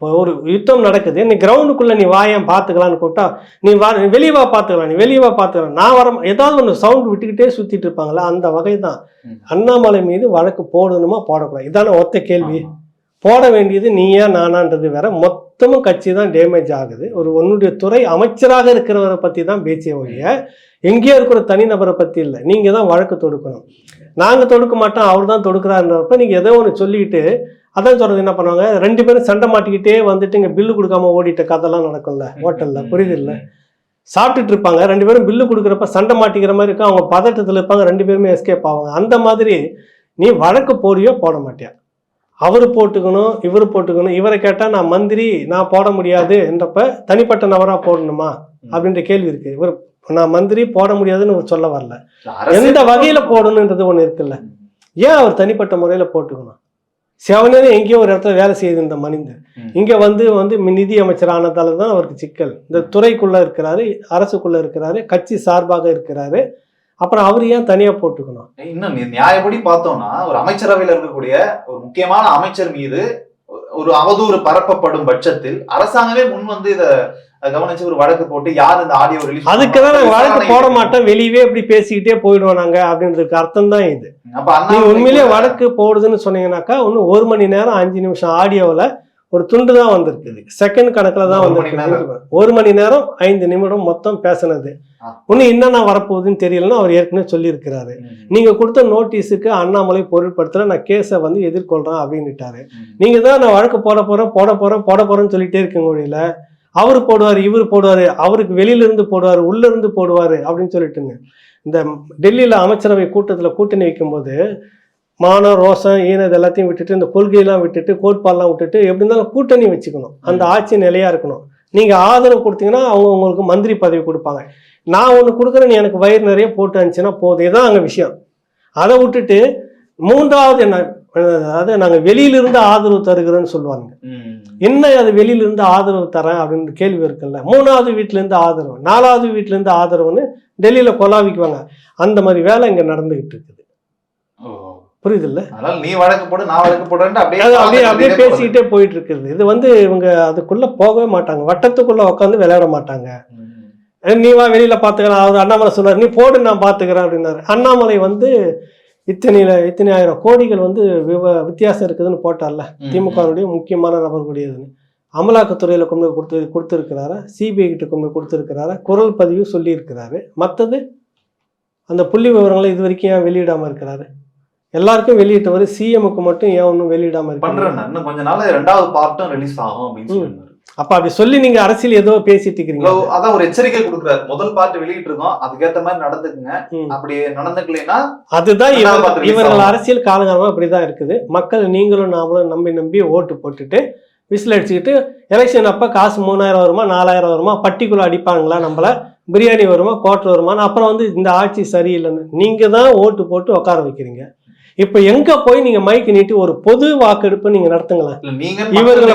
இப்போ ஒரு யுத்தம் நடக்குது, நீ கிரவுண்டுக்குள்ள நீ வாயன் பார்த்துக்கலான்னு கூப்பிட்டா நீ வெளியவா பார்த்துக்கலாம், நீ வெளியவா பார்த்துக்கலாம், நான் வர ஏதாவது ஒன்று சவுண்ட் விட்டுக்கிட்டே சுத்திட்டு இருப்பாங்களா, அந்த வகை தான். அண்ணாமலை மீது வழக்கு போடணுமா போடக்கூடாது, இதான ஒத்த கேள்வி. போட வேண்டியது நீயா நானான்றது வேற. மொத்தமும் கட்சி தான் டேமேஜ் ஆகுது. உன்னுடைய துறை அமைச்சராக இருக்கிறவரை பற்றி தான் பேச்சே ஒழிய எங்கேயோ இருக்கிற தனிநபரை பற்றி இல்லை. நீங்கள் தான் வழக்கு தொடுக்கணும். நாங்கள் தொடுக்க மாட்டோம், அவர் தான் தொடுக்கிறாருன்றப்ப நீங்கள் ஏதோ ஒன்று சொல்லிக்கிட்டு அதான் சொல்கிறது. என்ன பண்ணுவாங்க, 2 பேரும் சண்டை மாட்டிக்கிட்டே வந்துட்டு இங்கே பில்லு கொடுக்காம ஓடிட்ட கதைலாம் நடக்கும்ல ஹோட்டலில், புரியுது இல்லை? சாப்பிட்டுட்டு இருப்பாங்க, 2 பேரும் பில்லு கொடுக்குறப்ப சண்டை மாட்டிக்கிற மாதிரி இருக்கும், அவங்க பதட்டத்தில் இருப்பாங்க, 2 பேருமே எஸ்கேப் ஆவாங்க. அந்த மாதிரி நீ வழக்கு போறியோ போட மாட்டியா, அவர் போட்டுக்கணும் இவர் போட்டுக்கணும், இவரை கேட்டால் நான் மந்திரி நான் போட முடியாது என்றப்ப தனிப்பட்ட நபராக போடணுமா அப்படின்ற கேள்வி இருக்கு. இவர் நான் மந்திரி போட முடியாதுன்னு சொல்ல வரல, எந்த வகையில் போடணுன்றது ஒன்று இருக்குல்ல. ஏன் அவர் தனிப்பட்ட முறையில் போட்டுக்கணும்? செவனே எங்கேயோ ஒரு இடத்துல வேலை செய்யுது இந்த மனிதர், இங்கே வந்து நிதி அமைச்சர் ஆனதால தான் அவருக்கு சிக்கல். இந்த துறைக்குள்ளே இருக்கிறாரு, அரசுக்குள்ளே இருக்கிறாரு, கட்சி சார்பாக இருக்கிறாரு, அப்புறம் அவர் ஏன் தனியா போட்டுக்கணும்? இன்னும் நியாயப்படி பார்த்தோம்னா ஒரு அமைச்சரவையில் இருக்கக்கூடிய ஒரு முக்கியமான அமைச்சர் மீது ஒரு அவதூறு பரப்பப்படும் பட்சத்தில் அரசாங்கமே முன் வந்து இதை கவனிச்சு ஒரு வழக்கு போட்டு யார் இந்த ஆடியோ ரிலீஸ், அதுக்குதான் நாங்க வழக்கு போட மாட்டோம், வெளியவே இப்படி பேசிக்கிட்டே போயிடுவோம் நாங்க அப்படின்றதுக்கு அர்த்தம் தான் இது. நீங்க உண்மையிலேயே வழக்கு போடுதுன்னு சொன்னீங்கன்னாக்கா ஒன்னும் 1 மணி நேரம் 5 நிமிஷம் ஆடியோவில் ஒரு துண்டு தான் வந்திருக்குது, செகண்ட் கணக்கில் தான் வந்திருக்கு. 1 மணி நேரம் 5 நிமிடம் மொத்தம் பேசினது. ஒன்னும் என்னென்ன வரப்போகுதுன்னு தெரியலன்னு அவர் ஏற்கனவே சொல்லியிருக்கிறாரு. நீங்க கொடுத்த நோட்டீஸுக்கு அண்ணாமலை பொருட்படுத்தல, நான் கேஸை வந்து எதிர்கொள்றேன் அப்படின்னுட்டாரு. நீங்க தான் நான் வழக்கு போட போறேன்னு சொல்லிட்டே இருக்க முடியல. அவரு போடுவார், இவர் போடுவார், அவருக்கு வெளியிலிருந்து போடுவார், உள்ள இருந்து போடுவார் அப்படின்னு சொல்லிட்டுன்னு இந்த டெல்லியில் அமைச்சரவை கூட்டத்தில் கூட்டணி வைக்கும்போது மானம் ரோசம் ஈனது எல்லாத்தையும் விட்டுட்டு இந்த கொள்கையெல்லாம் விட்டுட்டு கோட்பாடெல்லாம் விட்டுட்டு எப்படி இருந்தாலும் கூட்டணி வச்சுக்கணும், அந்த ஆட்சி நிலையாக இருக்கணும். நீங்கள் ஆதரவு கொடுத்தீங்கன்னா அவங்க உங்களுக்கு மந்திரி பதவி கொடுப்பாங்க. நான் ஒன்று கொடுக்குறேன், நீ எனக்கு வயிறு நிறைய போட்டு அனுச்சுன்னா போதும், இதுதான் அங்கே விஷயம். அதை விட்டுட்டு மூன்றாவது என்ன, அதாவது நாங்கள் வெளியிலிருந்து ஆதரவு தருகிறோன்னு சொல்லுவாங்க. என்ன அது வெளியிலிருந்து ஆதரவு தரேன் அப்படின்னு கேள்வி இருக்குல்ல. மூணாவது வீட்டிலேருந்து ஆதரவு, நாலாவது வீட்டிலேருந்து ஆதரவுன்னு டெல்லியில் கொலாவிக்குவாங்க. அந்த மாதிரி வேலை இங்கே நடந்துகிட்டு இருக்குது. புரியுது இல்ல? நீ வழக்கு போடு நான் வழக்கு போடுறேன் அப்படியே பேசிக்கிட்டே போயிட்டு இருக்குது. இது வந்து இவங்க அதுக்குள்ள போகவே மாட்டாங்க, வட்டத்துக்குள்ள உட்காந்து விளையாட மாட்டாங்க. நீ வா வெளியில பாத்துக்கலாம். அவர் அண்ணாமலை சொன்னார், நீ போடு நான் பாத்துக்கிறேன் அப்படின்னாரு. அண்ணாமலை வந்து இத்தனை ஆயிரம் கோடிகள் வந்து வித்தியாசம் இருக்குதுன்னு போட்டார்ல, திமுகவுடைய முக்கியமான நபர்களுடையதுன்னு. அமலாக்கத்துறையில கொண்டு கொடுத்துருக்கிறாரா, சிபிஐ கிட்ட கொண்டு கொடுத்துருக்கிறாரா, குரல் பதிவு சொல்லியிருக்கிறாரு. மற்றது அந்த புள்ளி விவரங்களை இது வரைக்கும் ஏன் வெளியிடாம இருக்கிறாரு? எல்லாருக்கும் வெளியிட்டவர், சிஎம்க்கு மட்டும் ஏன் ஒன்றும் வெளியிடாம இருக்கு? இன்னும் கொஞ்ச நாள் 2வது பார்ட்டும் ரிலீஸ் ஆகும் அப்படின்னு சொல்லுவாரு. அப்ப அப்படி சொல்லி நீங்க அரசியல் ஏதோ பேசிட்டு இருக்கீங்க. அதான் ஒரு எச்சரிக்கை கொடுக்குறாரு, முதல் பார்ட் வெளியிட்டு இருக்கோம், அதுக்கேற்ற மாதிரி நடந்துக்குங்க, அப்படி நடந்துக்கலைன்னா அதுதான் இவர்கள் அரசியல் காலகாலமா அப்படிதான் இருக்குது. மக்கள் நீங்களும் நாமளும் நம்பி ஓட்டு போட்டுட்டு விசில் அடிச்சுக்கிட்டு எலெக்ஷன் அப்ப காசு 3000 வருமா 4000 வருமா, பட்டிக்குள்ள அடிப்பாங்களா, நம்மள பிரியாணி வருமா, கோட்டை வருமானு, அப்புறம் வந்து இந்த ஆட்சி சரியில்லைன்னு நீங்க தான் ஓட்டு போட்டு உட்கார வைக்கிறீங்க. இப்ப எங்க போய் நீங்க மைக்கு நீட்டி ஒரு பொது வாக்கெடுப்பு நீங்க நடத்துங்களேன். இவர்களை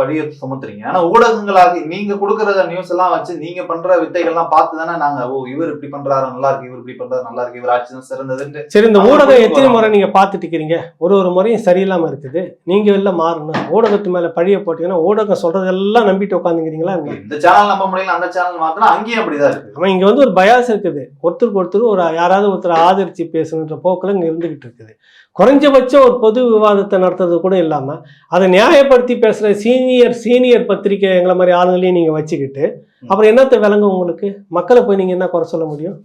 படிய சுமத்துறீங்க, ஆனா ஊடகங்களாக நீங்க கொடுக்கற நியூஸ் எல்லாம் வச்சு நீங்க பண்ற வித்தைகள்லாம் பார்த்து தானே நாங்க இவர் இப்படி பண்றாரு நல்லா இருக்கு, இவர் இப்படி பண்றாரு நல்லா இருக்கு, இவர் ஆட்சி தான் சிறந்ததுன்னு. சரி, இந்த ஊடகம் எத்தனை முறை நீங்க பாத்துட்டு இருக்கிறீங்க? ஒரு முறையும் சரியில்லாம இருக்குது. நீங்க வெளில மாறணும். ஊடகத்து மேல பழிய போட்டீங்கன்னா ஊடகம் சொல்றதெல்லாம் நம்பிட்டு உட்காந்துக்கிறீங்களா? இந்த சேனல் நம்ப முடியல, அந்த சேனல் மாத்தினா அங்கேயும் அப்படிதான் இருக்கு. ஆமா, இங்க வந்து ஒரு பயாஸ் இருக்குது. ஒருத்தருக்கு ஒருத்தர் ஒரு யாராவது ஒருத்தர் ஆதரிச்சு பேசணுன்ற போக்குல இங்க இருந்துகிட்டு இருக்குது. குறைஞ்சபட்சம் ஒரு பொது விவாதத்தை நடத்துறது கூட இல்லாம அதை நியாயப்படுத்தி பேசுற சீனியர் பத்திரிகை எங்களை மாதிரி ஆளுங்களையும் நீங்க வச்சுக்கிட்டு அப்புறம் என்னத்தை விளங்க உங்களுக்கு? மக்களை போய் நீங்க என்ன குறை சொல்ல முடியும்?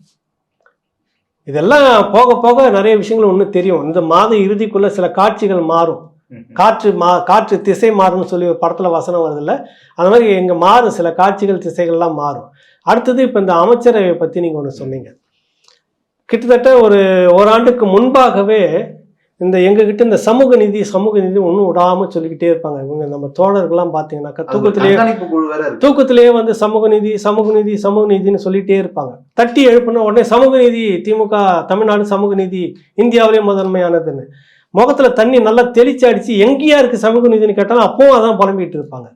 இதெல்லாம் போக போக நிறைய விஷயங்கள் ஒன்றும் தெரியும். இந்த மாத இறுதிக்குள்ள சில காட்சிகள் மாறும். காற்று திசை மாறும்னு சொல்லி ஒரு படத்துல வசனம் வருது இல்லை, அந்த மாதிரி எங்க மாறும், சில காட்சிகள் திசைகள்லாம் மாறும். அடுத்தது இப்ப இந்த அமைச்சரவையை பத்தி நீங்க ஒன்று சொன்னீங்க. கிட்டத்தட்ட ஒரு ஓராண்டுக்கு முன்பாகவே இந்த எங்ககிட்ட இந்த சமூக நீதி ஒன்றும் விடாம சொல்லிக்கிட்டே இருப்பாங்க. இவங்க நம்ம தோழர்கள்லாம் பார்த்தீங்கன்னாக்கா தூக்கத்திலேயே வந்து சமூக நீதின்னு சொல்லிட்டே இருப்பாங்க. தட்டி எழுப்புனா உடனே சமூக நீதி, திமுக தமிழ்நாடு சமூக நீதி இந்தியாவிலே முதன்மையானதுன்னு முகத்துல தண்ணி நல்லா தெளிச்சு அடிச்சு எங்கேயா இருக்கு சமூக நீதினு கேட்டாலும் அப்பவும் அதான் புலம்பிட்டு இருப்பாங்க.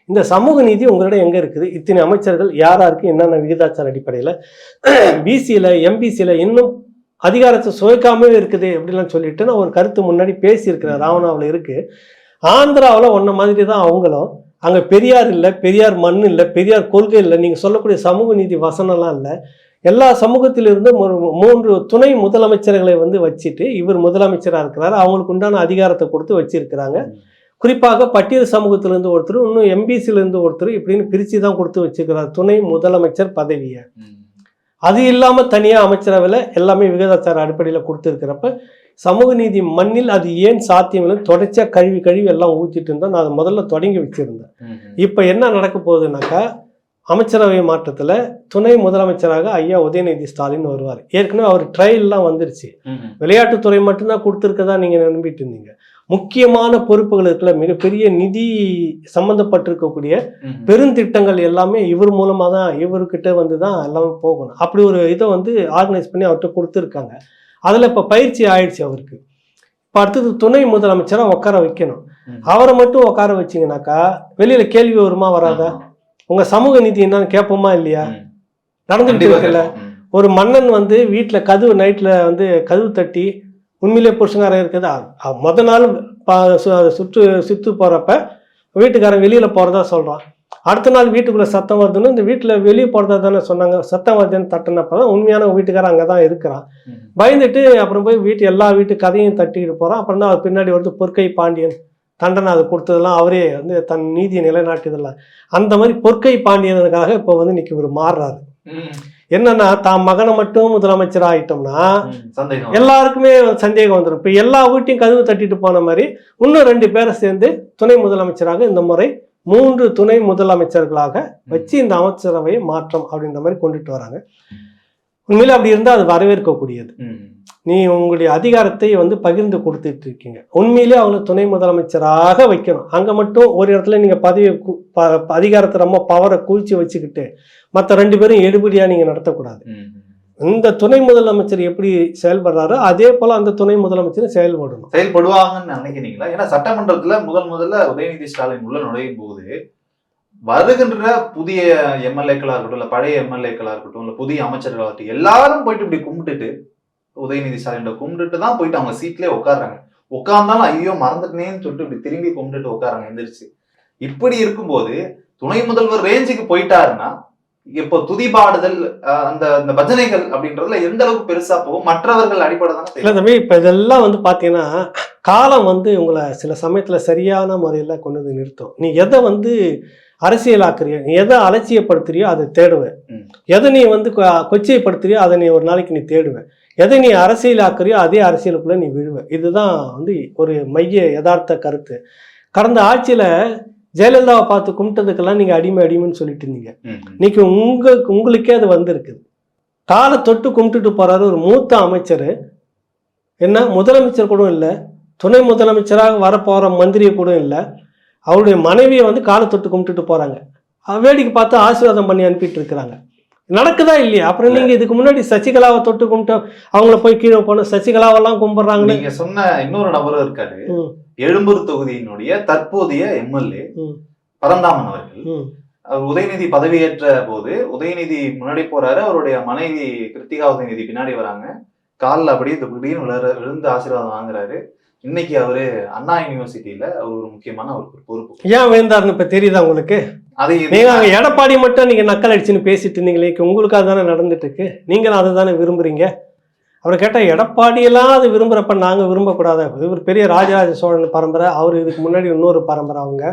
இந்த சமூக நீதி உங்களிடம் எங்க இருக்குது? இத்தனை அமைச்சர்கள் யாராருக்கு என்னென்ன விகிதாச்சார அடிப்படையில் பிசியில எம்பிசியில இன்னும் அதிகாரத்தை சுவைக்காமவே இருக்குது அப்படிலாம் சொல்லிட்டு நான் ஒரு கருத்து முன்னாடி பேசியிருக்கிறேன். ராவணாவில் இருக்கு. ஆந்திராவில் ஒன்ன மாதிரி தான் அவங்களும். அங்கே பெரியார் இல்லை, பெரியார் மண் இல்லை, பெரியார் கொள்கை இல்லை, நீங்கள் சொல்லக்கூடிய சமூக நீதி வசனம்லாம் இல்லை. எல்லா சமூகத்திலிருந்தும் ஒரு 3 துணை முதலமைச்சர்களை வந்து வச்சுட்டு இவர் முதலமைச்சராக இருக்கிறாரு. அவங்களுக்கு உண்டான அதிகாரத்தை கொடுத்து வச்சிருக்கிறாங்க. குறிப்பாக பட்டியல் சமூகத்திலிருந்து ஒருத்தர், இன்னும் எம்பிசியிலிருந்து ஒருத்தர், இப்படின்னு பிரித்து தான் கொடுத்து வச்சுக்கிறார் துணை முதலமைச்சர் பதவியை. அது இல்லாமல் தனியாக அமைச்சரவையில் எல்லாமே விகிதாச்சார அடிப்படையில் கொடுத்துருக்கிறப்ப சமூக நீதி மண்ணில் அது ஏன் சாத்தியம் இல்லை? தொடர்ச்சியாக கழுவி எல்லாம் ஊற்றிட்டு இருந்தால் நான் அதை முதல்ல தொடங்கி வச்சுருந்தேன். இப்போ என்ன நடக்க போகுதுனாக்கா, அமைச்சரவை மாற்றத்தில் துணை முதலமைச்சராக ஐயா உதயநிதி ஸ்டாலின் வருவார். ஏற்கனவே அவர் ட்ரையல்லாம் வந்துருச்சு. விளையாட்டுத்துறை மட்டும்தான் கொடுத்துருக்கதா நீங்கள் நம்பிட்டு இருந்தீங்க. முக்கியமான பொறுப்புகள் இருக்குல்ல, மிகப்பெரிய நிதி சம்பந்தப்பட்டிருக்கக்கூடிய பெருந்திட்டங்கள் எல்லாமே இவர் மூலமாக தான், இவர்கிட்ட வந்து தான் எல்லாமே போகணும். அப்படி ஒரு இதை வந்து ஆர்கனைஸ் பண்ணி அவர்கிட்ட கொடுத்துருக்காங்க. அதில் இப்போ பயிற்சி ஆயிடுச்சு அவருக்கு. இப்போ அடுத்தது துணை முதலமைச்சராக உட்கார வைக்கணும். அவரை மட்டும் உட்கார வச்சிங்கனாக்கா வெளியில் கேள்வி வருமா வராதா? உங்கள் சமூக நீதி என்னன்னு கேட்போமா இல்லையா? நடந்துகிட்டு இருக்குல்ல. ஒரு மன்னன் வந்து வீட்டில் கதவு நைட்டில் வந்து கதவு தட்டி உண்மையிலே புருஷங்காரன் இருக்குது. மொதல் நாள் சுற்று போகிறப்ப வீட்டுக்காரன் வெளியில் போகிறதா சொல்கிறான். அடுத்த நாள் வீட்டுக்குள்ளே சத்தம் வருதுன்னு இந்த வீட்டில் வெளியே போகிறதா தானே சொன்னாங்க. சத்தம் வருதுன்னு தட்டினப்ப தான் உண்மையான வீட்டுக்காரன் அங்கே தான் இருக்கிறான். பயந்துட்டு அப்புறம் போய் எல்லா வீட்டு கதையும் தட்டிக்கிட்டு போகிறான். அப்புறம் தான் அவர் பின்னாடி வந்து பொற்கை பாண்டியன் தண்டனை அது கொடுத்ததெல்லாம் அவரே வந்து தன் நீதியை நிலைநாட்டியதெல்லாம். அந்த மாதிரி பொற்கை பாண்டியனுக்காக இப்போ வந்து இன்னைக்கு இவர் மாறுறாரு. என்னன்னா, தான் மகனை மட்டும் முதலமைச்சர் ஆகிட்டோம்னா எல்லாருக்குமே சந்தேகம் வந்துடும். இப்போ எல்லா வீட்டையும் கதவு தட்டிட்டு போன மாதிரி இன்னும் 2 பேரை சேர்ந்து துணை முதலமைச்சராக இந்த முறை 3 துணை முதலமைச்சர்களாக வச்சு இந்த அமைச்சரவையை மாற்றம் அப்படின்ற மாதிரி கொண்டுட்டு வராங்க. உண்மையிலே அப்படி இருந்தால் அது வரவேற்கக்கூடியது. நீ உங்களுடைய அதிகாரத்தை வந்து பகிர்ந்து கொடுத்துட்டு இருக்கீங்க. உண்மையிலே அவங்க துணை முதலமைச்சராக வைக்கணும். அங்கே மட்டும் ஒரு இடத்துல நீங்கள் அதிகாரத்தை ரொம்ப பவரை குவிச்சு வச்சுக்கிட்டு மற்ற 2 பேரும் எடுபடியாக நீங்கள் நடத்தக்கூடாது. இந்த துணை முதலமைச்சர் எப்படி செயல்படுறாரோ அதே போல அந்த துணை முதலமைச்சர் செயல்படுவாங்கன்னு நினைக்கிறீங்களா? ஏன்னா சட்டமன்றத்துல முதல்ல உதயநிதி ஸ்டாலின் உள்ள நுழையும் போது வருகின்ற புதிய எம்எல்ஏக்களா இருக்கட்டும், இல்ல பழைய எம்எல்ஏக்களா இருக்கட்டும், இல்ல புதிய அமைச்சர்களா இருக்கட்டும், எல்லாரும் போயிட்டு இப்படி கும்பிட்டுட்டு உதயநிதி ஸ்டாலின் கும்பிட்டுட்டு தான் போயிட்டு அவங்க சீட்லயே உட்காடுறாங்க. உட்கார்ந்தாலும் ஐயோ மறந்துட்டேன்னு சொல்லிட்டு இப்படி திரும்பி கும்பிட்டுட்டு உட்காராங்க எந்திரிச்சு. இப்படி இருக்கும்போது துணை முதல்வர் ரேஞ்சுக்கு போயிட்டாருன்னா இப்போ துதிபாடுதல் அந்த பஜனைகள் அப்படின்றதுல எந்த அளவுக்கு பெருசா போகும், மற்றவர்கள் அடிப்படை தானே. இப்ப இதெல்லாம் வந்து பாத்தீங்கன்னா காலம் வந்து உங்களை சில சமயத்துல சரியான முறையில கொண்டு வந்து நிறுத்தும். நீ எதை வந்து அரசியலாக்குறியோ, நீ எதை அலட்சியப்படுத்துறியோ அதை தேடுவேன். எதை நீ வந்து கொச்சைப்படுத்துறியோ அதை நீ ஒரு நாளைக்கு நீ தேடுவேன். எதை நீ அரசியலாக்குறியோ அதே அரசியலுக்குள்ள நீ விழுவ. இதுதான் வந்து ஒரு மைய யதார்த்த கருத்து. கடந்த ஆட்சியில ஜெயலலிதாவை பார்த்து கும்பிட்டதுக்கெல்லாம் நீங்க அடிமைன்னு சொல்லிட்டு இருந்தீங்க. இன்னைக்கு உங்களுக்கே அது வந்திருக்குது. காலை தொட்டு கும்பிட்டுட்டு போறாரு ஒரு மூத்த அமைச்சர். என்ன முதலமைச்சர் கூட இல்லை, துணை முதலமைச்சராக வரப்போற மந்திரியை கூட இல்லை, அவருடைய மனைவியை வந்து காலை தொட்டு கும்பிட்டுட்டு போறாங்க. வேடிக்கை பார்த்து ஆசீர்வாதம் பண்ணி அனுப்பிட்டு இருக்கிறாங்க. நடக்குதா இல்லையா? அப்புறம் நீங்க இதுக்கு முன்னாடி சசிகலாவை தொட்டு கும்பிட்டு அவங்கள போய் கீழே போன சசிகலாவெல்லாம் கும்பிடுறாங்க. நீங்க சொன்ன இன்னொரு நபரும் இருக்காரு, எழும்பூர் தொகுதியினுடைய தற்போதைய எம்எல்ஏ பரந்தாமன் அவர்கள். அவர் உதயநிதி பதவியேற்ற போது உதயநிதி முன்னாடி போறாரு, அவருடைய மனைவி கிருத்திகா உதயநிதி பின்னாடி வராங்க. காலில் அப்படியே திடீர்னு விழுந்து ஆசீர்வாதம் வாங்குறாரு. இன்னைக்கு அவரு அண்ணா யூனிவர்சிட்டியில அவர் ஒரு முக்கியமான ஒரு பொறுப்பு. ஏன் வேந்தாருன்னு இப்ப தெரியுதா உங்களுக்கு? நீங்க அங்க எடப்பாடி மட்டும் நீங்க நக்கல் அடிச்சுன்னு பேசிட்டு இருந்தீங்களே, உங்களுக்கு அதுதானே நடந்துட்டு இருக்கு. நீங்களும் அதை தானே விரும்புறீங்க. அவரை கேட்டா எடப்பாடியெல்லாம் அது விரும்புறப்ப நாங்க விரும்பக்கூடாது. இவர் பெரிய ராஜராஜ சோழன் பரம்பரை, அவர் இதுக்கு முன்னாடி இன்னொரு பரம்பரை. அவங்க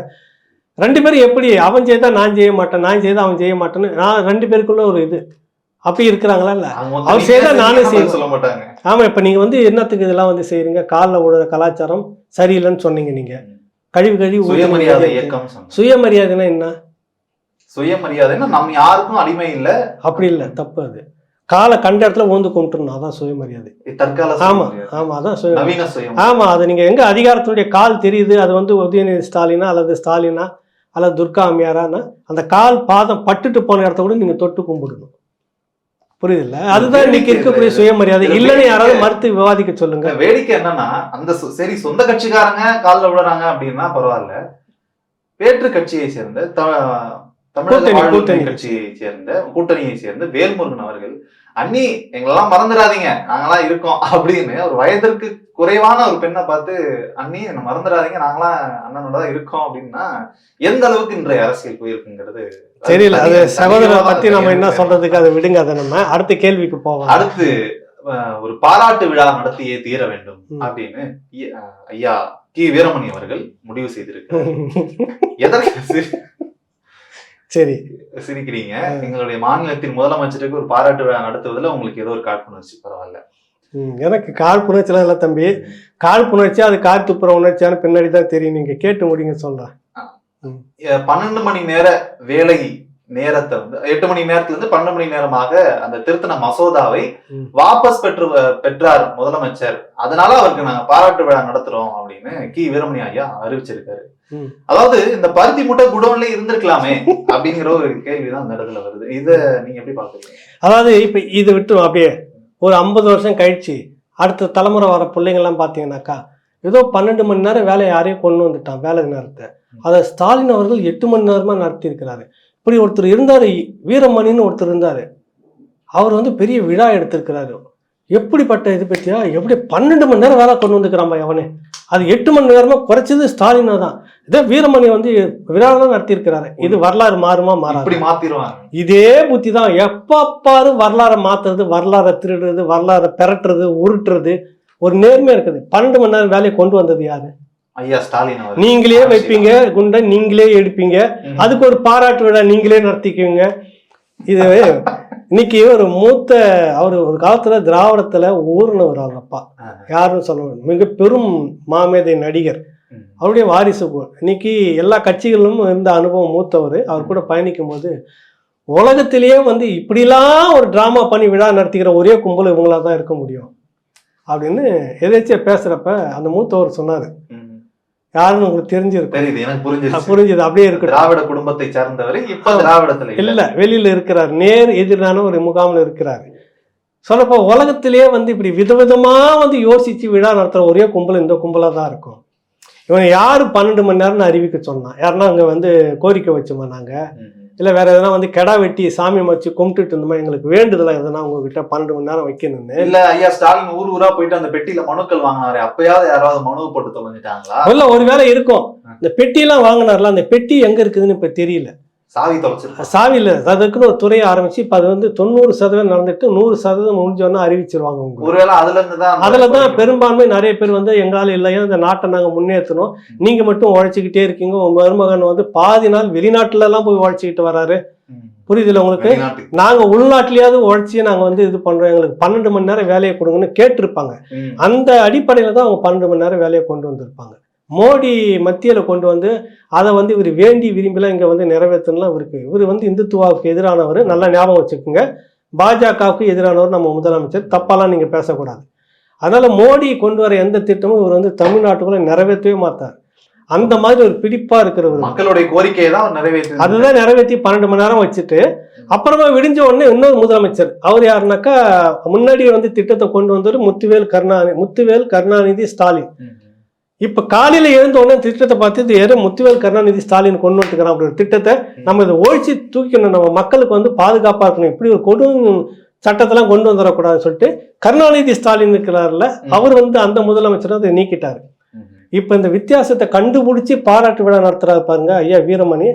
2 பேரும் எப்படி அவன் செய்தா நான் செய்ய மாட்டேன், நான் செய்தா அவன் செய்ய மாட்டேன்னு நான் 2 பேருக்குள்ள ஒரு இது அப்படி இருக்கிறாங்களா? இல்ல அவர் செய்தா நானே செய்ய சொல்ல மாட்டாங்க. ஆமா, இப்ப நீங்க வந்து என்னத்துக்கு இதெல்லாம் வந்து செய்யறீங்க? காலில் விடுற கலாச்சாரம் சரியில்லைன்னு சொன்னீங்க. நீங்க கழிவு சுயமரியாதை இயக்கம். சுயமரியாதைன்னா என்ன? சுயமரியாதைன்னா நம்ம யாருக்கும் அடிமை இல்லை, அப்படி இல்லை, தப்பு. அது காலை கண்ட இடத்துல ஊந்து கும்பிட்டுருணும், அதான் சுயமரியாதை. தற்கால ஆமா ஆமா அதான் சுயம். ஆமா, அது நீங்க எங்க அதிகாரத்தினுடைய கால் தெரியுது, அது வந்து உதயநிதி ஸ்டாலினா அல்லது ஸ்டாலினா அல்லது துர்கா அம்மையாரானா அந்த கால் பாதம் பட்டுட்டு போன இடத்த கூட நீங்க தொட்டு கும்பிடணும். புரியுதுல்ல? அதுதான் இன்னைக்கு இருக்கக்கூடிய சுயமரியாதை. இல்லைன்னு யாராவது மறுத்து விவாதிக்க சொல்லுங்க. வேடிக்கை என்னன்னா, அந்த சரி சொந்த கட்சிக்காரங்க காலில் விடுறாங்க அப்படின்னா பரவாயில்ல, வேற்று கட்சியை சேர்ந்த தமிழக கட்சியை சேர்ந்த கூட்டணியை சேர்ந்த வேல்முருகன் அவர்கள் அண்ணி எங்களெல்லாம் மறந்துடாதீங்க நாங்களாம் இருக்கோம் அப்படின்னு ஒரு வயதிற்கு குறைவான ஒரு பெண்ணை பார்த்து அண்ணி என்ன மறந்துடாதீங்க நாங்களாம் அண்ணனோட தான் இருக்கோம் அப்படின்னா எந்த அளவுக்கு இன்றைய அரசியல் போயிருக்குங்கிறது தெரியல. அது சகோதரரை பத்தி நம்ம என்ன சொல்றதுக்கு, அதை விடுங்க. அதை நம்ம அடுத்த கேள்விக்கு போவோம். அடுத்து ஒரு பாராட்டு விழா நடத்தியே தீர வேண்டும் அப்படின்னு ஐயா கி வீரமணி அவர்கள் முடிவு செய்திருக்காரு. எதற்கு சரி சிரிக்கிறீங்க? எங்களுடைய மாநிலத்தின் முதலமைச்சருக்கு ஒரு பாராட்டு விழா நடத்துவதில் உங்களுக்கு ஏதோ ஒரு காழ்ப்புணர்ச்சி? பரவாயில்ல, எனக்கு காழ்ப்புணர்ச்சிலாம் இல்லை தம்பி. காழ்ப்புணர்ச்சி அது காத்துப்புற உணர்ச்சியான பின்னாடி தான் தெரியும். நீங்க கேட்டு முடிங்க சொல்றேன். 12 மணி நேர வேலை நேரத்தை வந்து 8 மணி நேரத்துல இருந்து 12 மணி நேரமாக அந்த திருத்தண மசோதாவை வாபஸ் பெற்றார் முதலமைச்சர். அதனால அவருக்கு நாங்க பாராட்டு விழா நடத்துறோம் அப்படின்னு கி வீரமணி ஐயா அறிவிச்சிருக்காரு. அதாவது இந்த பருத்தி மூட்டை குடோன்ல இருந்திருக்கலாமே அப்படிங்கிற ஒரு கேள்விதான் அந்த இடத்துல வருது. இத நீங்க எப்படி பாக்குறீங்க? அதாவது இப்ப இது விட்டு அப்படியே ஒரு 50 வருஷம் கழிச்சு அடுத்த தலைமுறை வர பிள்ளைங்க எல்லாம் பாத்தீங்கன்னாக்கா ஏதோ 12 மணி நேரம் வேலையை யாரையும் கொண்டு வந்துட்டான் வேலை நேரத்தை. அதை ஸ்டாலின் அவர்கள் 8 மணி நேரமா நடத்தி இருக்கிறாரு. இப்படி ஒருத்தர் இருந்தாரு, வீரமணின்னு ஒருத்தர் இருந்தாரு. அவர் வந்து பெரிய விழா எடுத்திருக்கிறாரு. எப்படிப்பட்ட இது பற்றியா? எப்படி 12 மணி நேரம் வேலை கொண்டு வந்துக்கிறான் அவனே. அது 8 மணி நேரமா குறைச்சது ஸ்டாலினா தான். இதே வீரமணி வந்து விழா தான் நடத்தியிருக்கிறாரு. இது வரலாறு மாறுமா? மாத்திருவாங்க. இதே புத்தி தான் எப்ப பாரு வரலாறை மாத்துறது, வரலாறை திருடுறது, வரலாறை பெரட்டுறது, உருட்டுறது. ஒரு நேர்மையா இருக்குது. 12 மணி நேரம் வேலையை கொண்டு வந்தது யாரு? ஐயா ஸ்டாலின். நீங்களே வைப்பீங்க குண்டை, நீங்களே எடுப்பீங்க, அதுக்கு ஒரு பாராட்டு விழா நீங்களே நடத்திக்குவீங்க. இது இன்னைக்கு ஒரு மூத்த அவர் ஒரு காலத்துல திராவிடத்துல ஊர்னவர். அவங்க அப்பா யாருன்னு சொல்லுவாங்க, மிக பெரும் மாமேதை நடிகர். அவருடைய வாரிசு இன்னைக்கு எல்லா கட்சிகளிலும் இருந்த அனுபவம் மூத்தவர். அவர் கூட பயணிக்கும் போது உலகத்திலேயே வந்து இப்படிலாம் ஒரு டிராமா பண்ணி விழா நடத்திக்கிற ஒரே கும்பல் இவங்களாக தான் இருக்க முடியும் அப்படின்னு எதாச்சும் பேசுறப்ப அந்த மூத்தவர் சொன்னாரு. யாருன்னு உங்களுக்கு தெரிஞ்சிருக்கும், புரிஞ்சது அப்படியே இருக்கு. திராவிட குடும்பத்தை சார்ந்தவர், இப்ப திராவிடத்துல இல்ல, வெளியில இருக்கிறார், நேர் எதிரான ஒரு முகாமில் இருக்கிறார். சொல்லப்போ உலகத்திலேயே வந்து இப்படி விதவிதமா வந்து யோசிச்சு விழா நடத்துற ஒரே கும்பல் இந்த கும்பலா தான் இருக்கும். இவன் யாரு 12 மணி நேரம்னு அறிவிக்க சொன்னான்? யாருன்னா அங்க வந்து கோரிக்கை வச்சோமா நாங்க, இல்லை வேற எதனா வந்து கெடா வெட்டி சாமி வச்சு கும்பிட்டுட்டு இருந்தோமா, எங்களுக்கு வேண்டுதலா எதனா உங்ககிட்ட 12 மணி நேரம் வைக்கணும்னு? இல்ல ஐயா ஸ்டாலின் ஊர் ஊரா போயிட்டு அந்த பெட்டியில மனுக்கள் வாங்கினாரு, அப்பயாவது யாராவது மனு போட்டு தொலைஞ்சிட்டாங்களா? இல்ல, ஒரு வேலை இருக்கும். இந்த பெட்டியெல்லாம் வாங்கினார்ல, அந்த பெட்டி எங்க இருக்குதுன்னு இப்ப தெரியல. சாவி தொலைச்சிருக்கோம். சாவி இல்லை, அதுக்குன்னு ஒரு துறையை ஆரம்பிச்சு இப்ப அது வந்து 90% நடந்துட்டு 100% முடிஞ்சோன்னா அறிவிச்சிருவாங்க. ஒருவேளை அதுலதான் பெரும்பான்மை நிறைய பேர் வந்து எங்களால இல்லையா இந்த நாட்டை நாங்க முன்னேற்றணும், நீங்க மட்டும் உழைச்சிக்கிட்டே இருக்கீங்க, உங்க மருமகன் வந்து பாதி நாள் வெளிநாட்டுல எல்லாம் போய் உழைச்சிக்கிட்டு வராரு, புரியுதுல உங்களுக்கு, நாங்க உள்நாட்டிலேயாவது உழைச்சி நாங்க வந்து இது பண்றோம், எங்களுக்கு 12 மணி நேரம் வேலையை கொடுங்கன்னு கேட்டிருப்பாங்க. அந்த அடிப்படையில தான் அவங்க 12 மணி நேரம் வேலையை கொண்டு வந்திருப்பாங்க. மோடி மத்தியில் கொண்டு வந்து அதை வந்து இவர் வேண்டி விரும்பிலாம் இங்கே வந்து நிறைவேற்றலாம் இவருக்கு. இவர் வந்து இந்துத்துவாவுக்கு எதிரானவர், நல்லா ஞாபகம் வச்சுக்கோங்க. பாஜகவுக்கு எதிரானவர் நம்ம முதலமைச்சர், தப்பாலாம் நீங்கள் பேசக்கூடாது. அதனால் மோடி கொண்டு வர எந்த திட்டமும் இவர் வந்து தமிழ்நாட்டுக்குள்ளே நிறைவேற்றவே மாட்டார். அந்த மாதிரி ஒரு பிடிப்பாக இருக்கிறவர். மக்களுடைய கோரிக்கையை தான் நிறைவேற்றி, அதுதான் நிறைவேற்றி 12 மணி நேரம் வச்சுட்டு அப்புறமா விடிஞ்ச உடனே இன்னொரு முதலமைச்சர், அவர் யாருனாக்கா முன்னாடி வந்து திட்டத்தை கொண்டு வந்தவர் முத்துவேல் கருணாநிதி ஸ்டாலின். இப்ப காலையில எழுந்த உடனே திட்டத்தை பார்த்து யாரு முத்துவேல் கருணாநிதி ஸ்டாலின் கொண்டு வந்துக்கிறான் அப்படி ஒரு திட்டத்தை, நம்ம இதை ஒழிச்சு தூக்கணும், நம்ம மக்களுக்கு வந்து பாதுகாப்பா இருக்கணும், இப்படி ஒரு கொடும் சட்டத்தெல்லாம் கொண்டு வந்துடக்கூடாதுன்னு சொல்லிட்டு கருணாநிதி ஸ்டாலின் இருக்கிறாருல, அவர் வந்து அந்த முதலமைச்சர் அதை நீக்கிட்டாரு. இப்ப இந்த வித்தியாசத்தை கண்டுபிடிச்சி பாராட்டு விழா நடத்துறாரு பாருங்க ஐயா வீரமணி.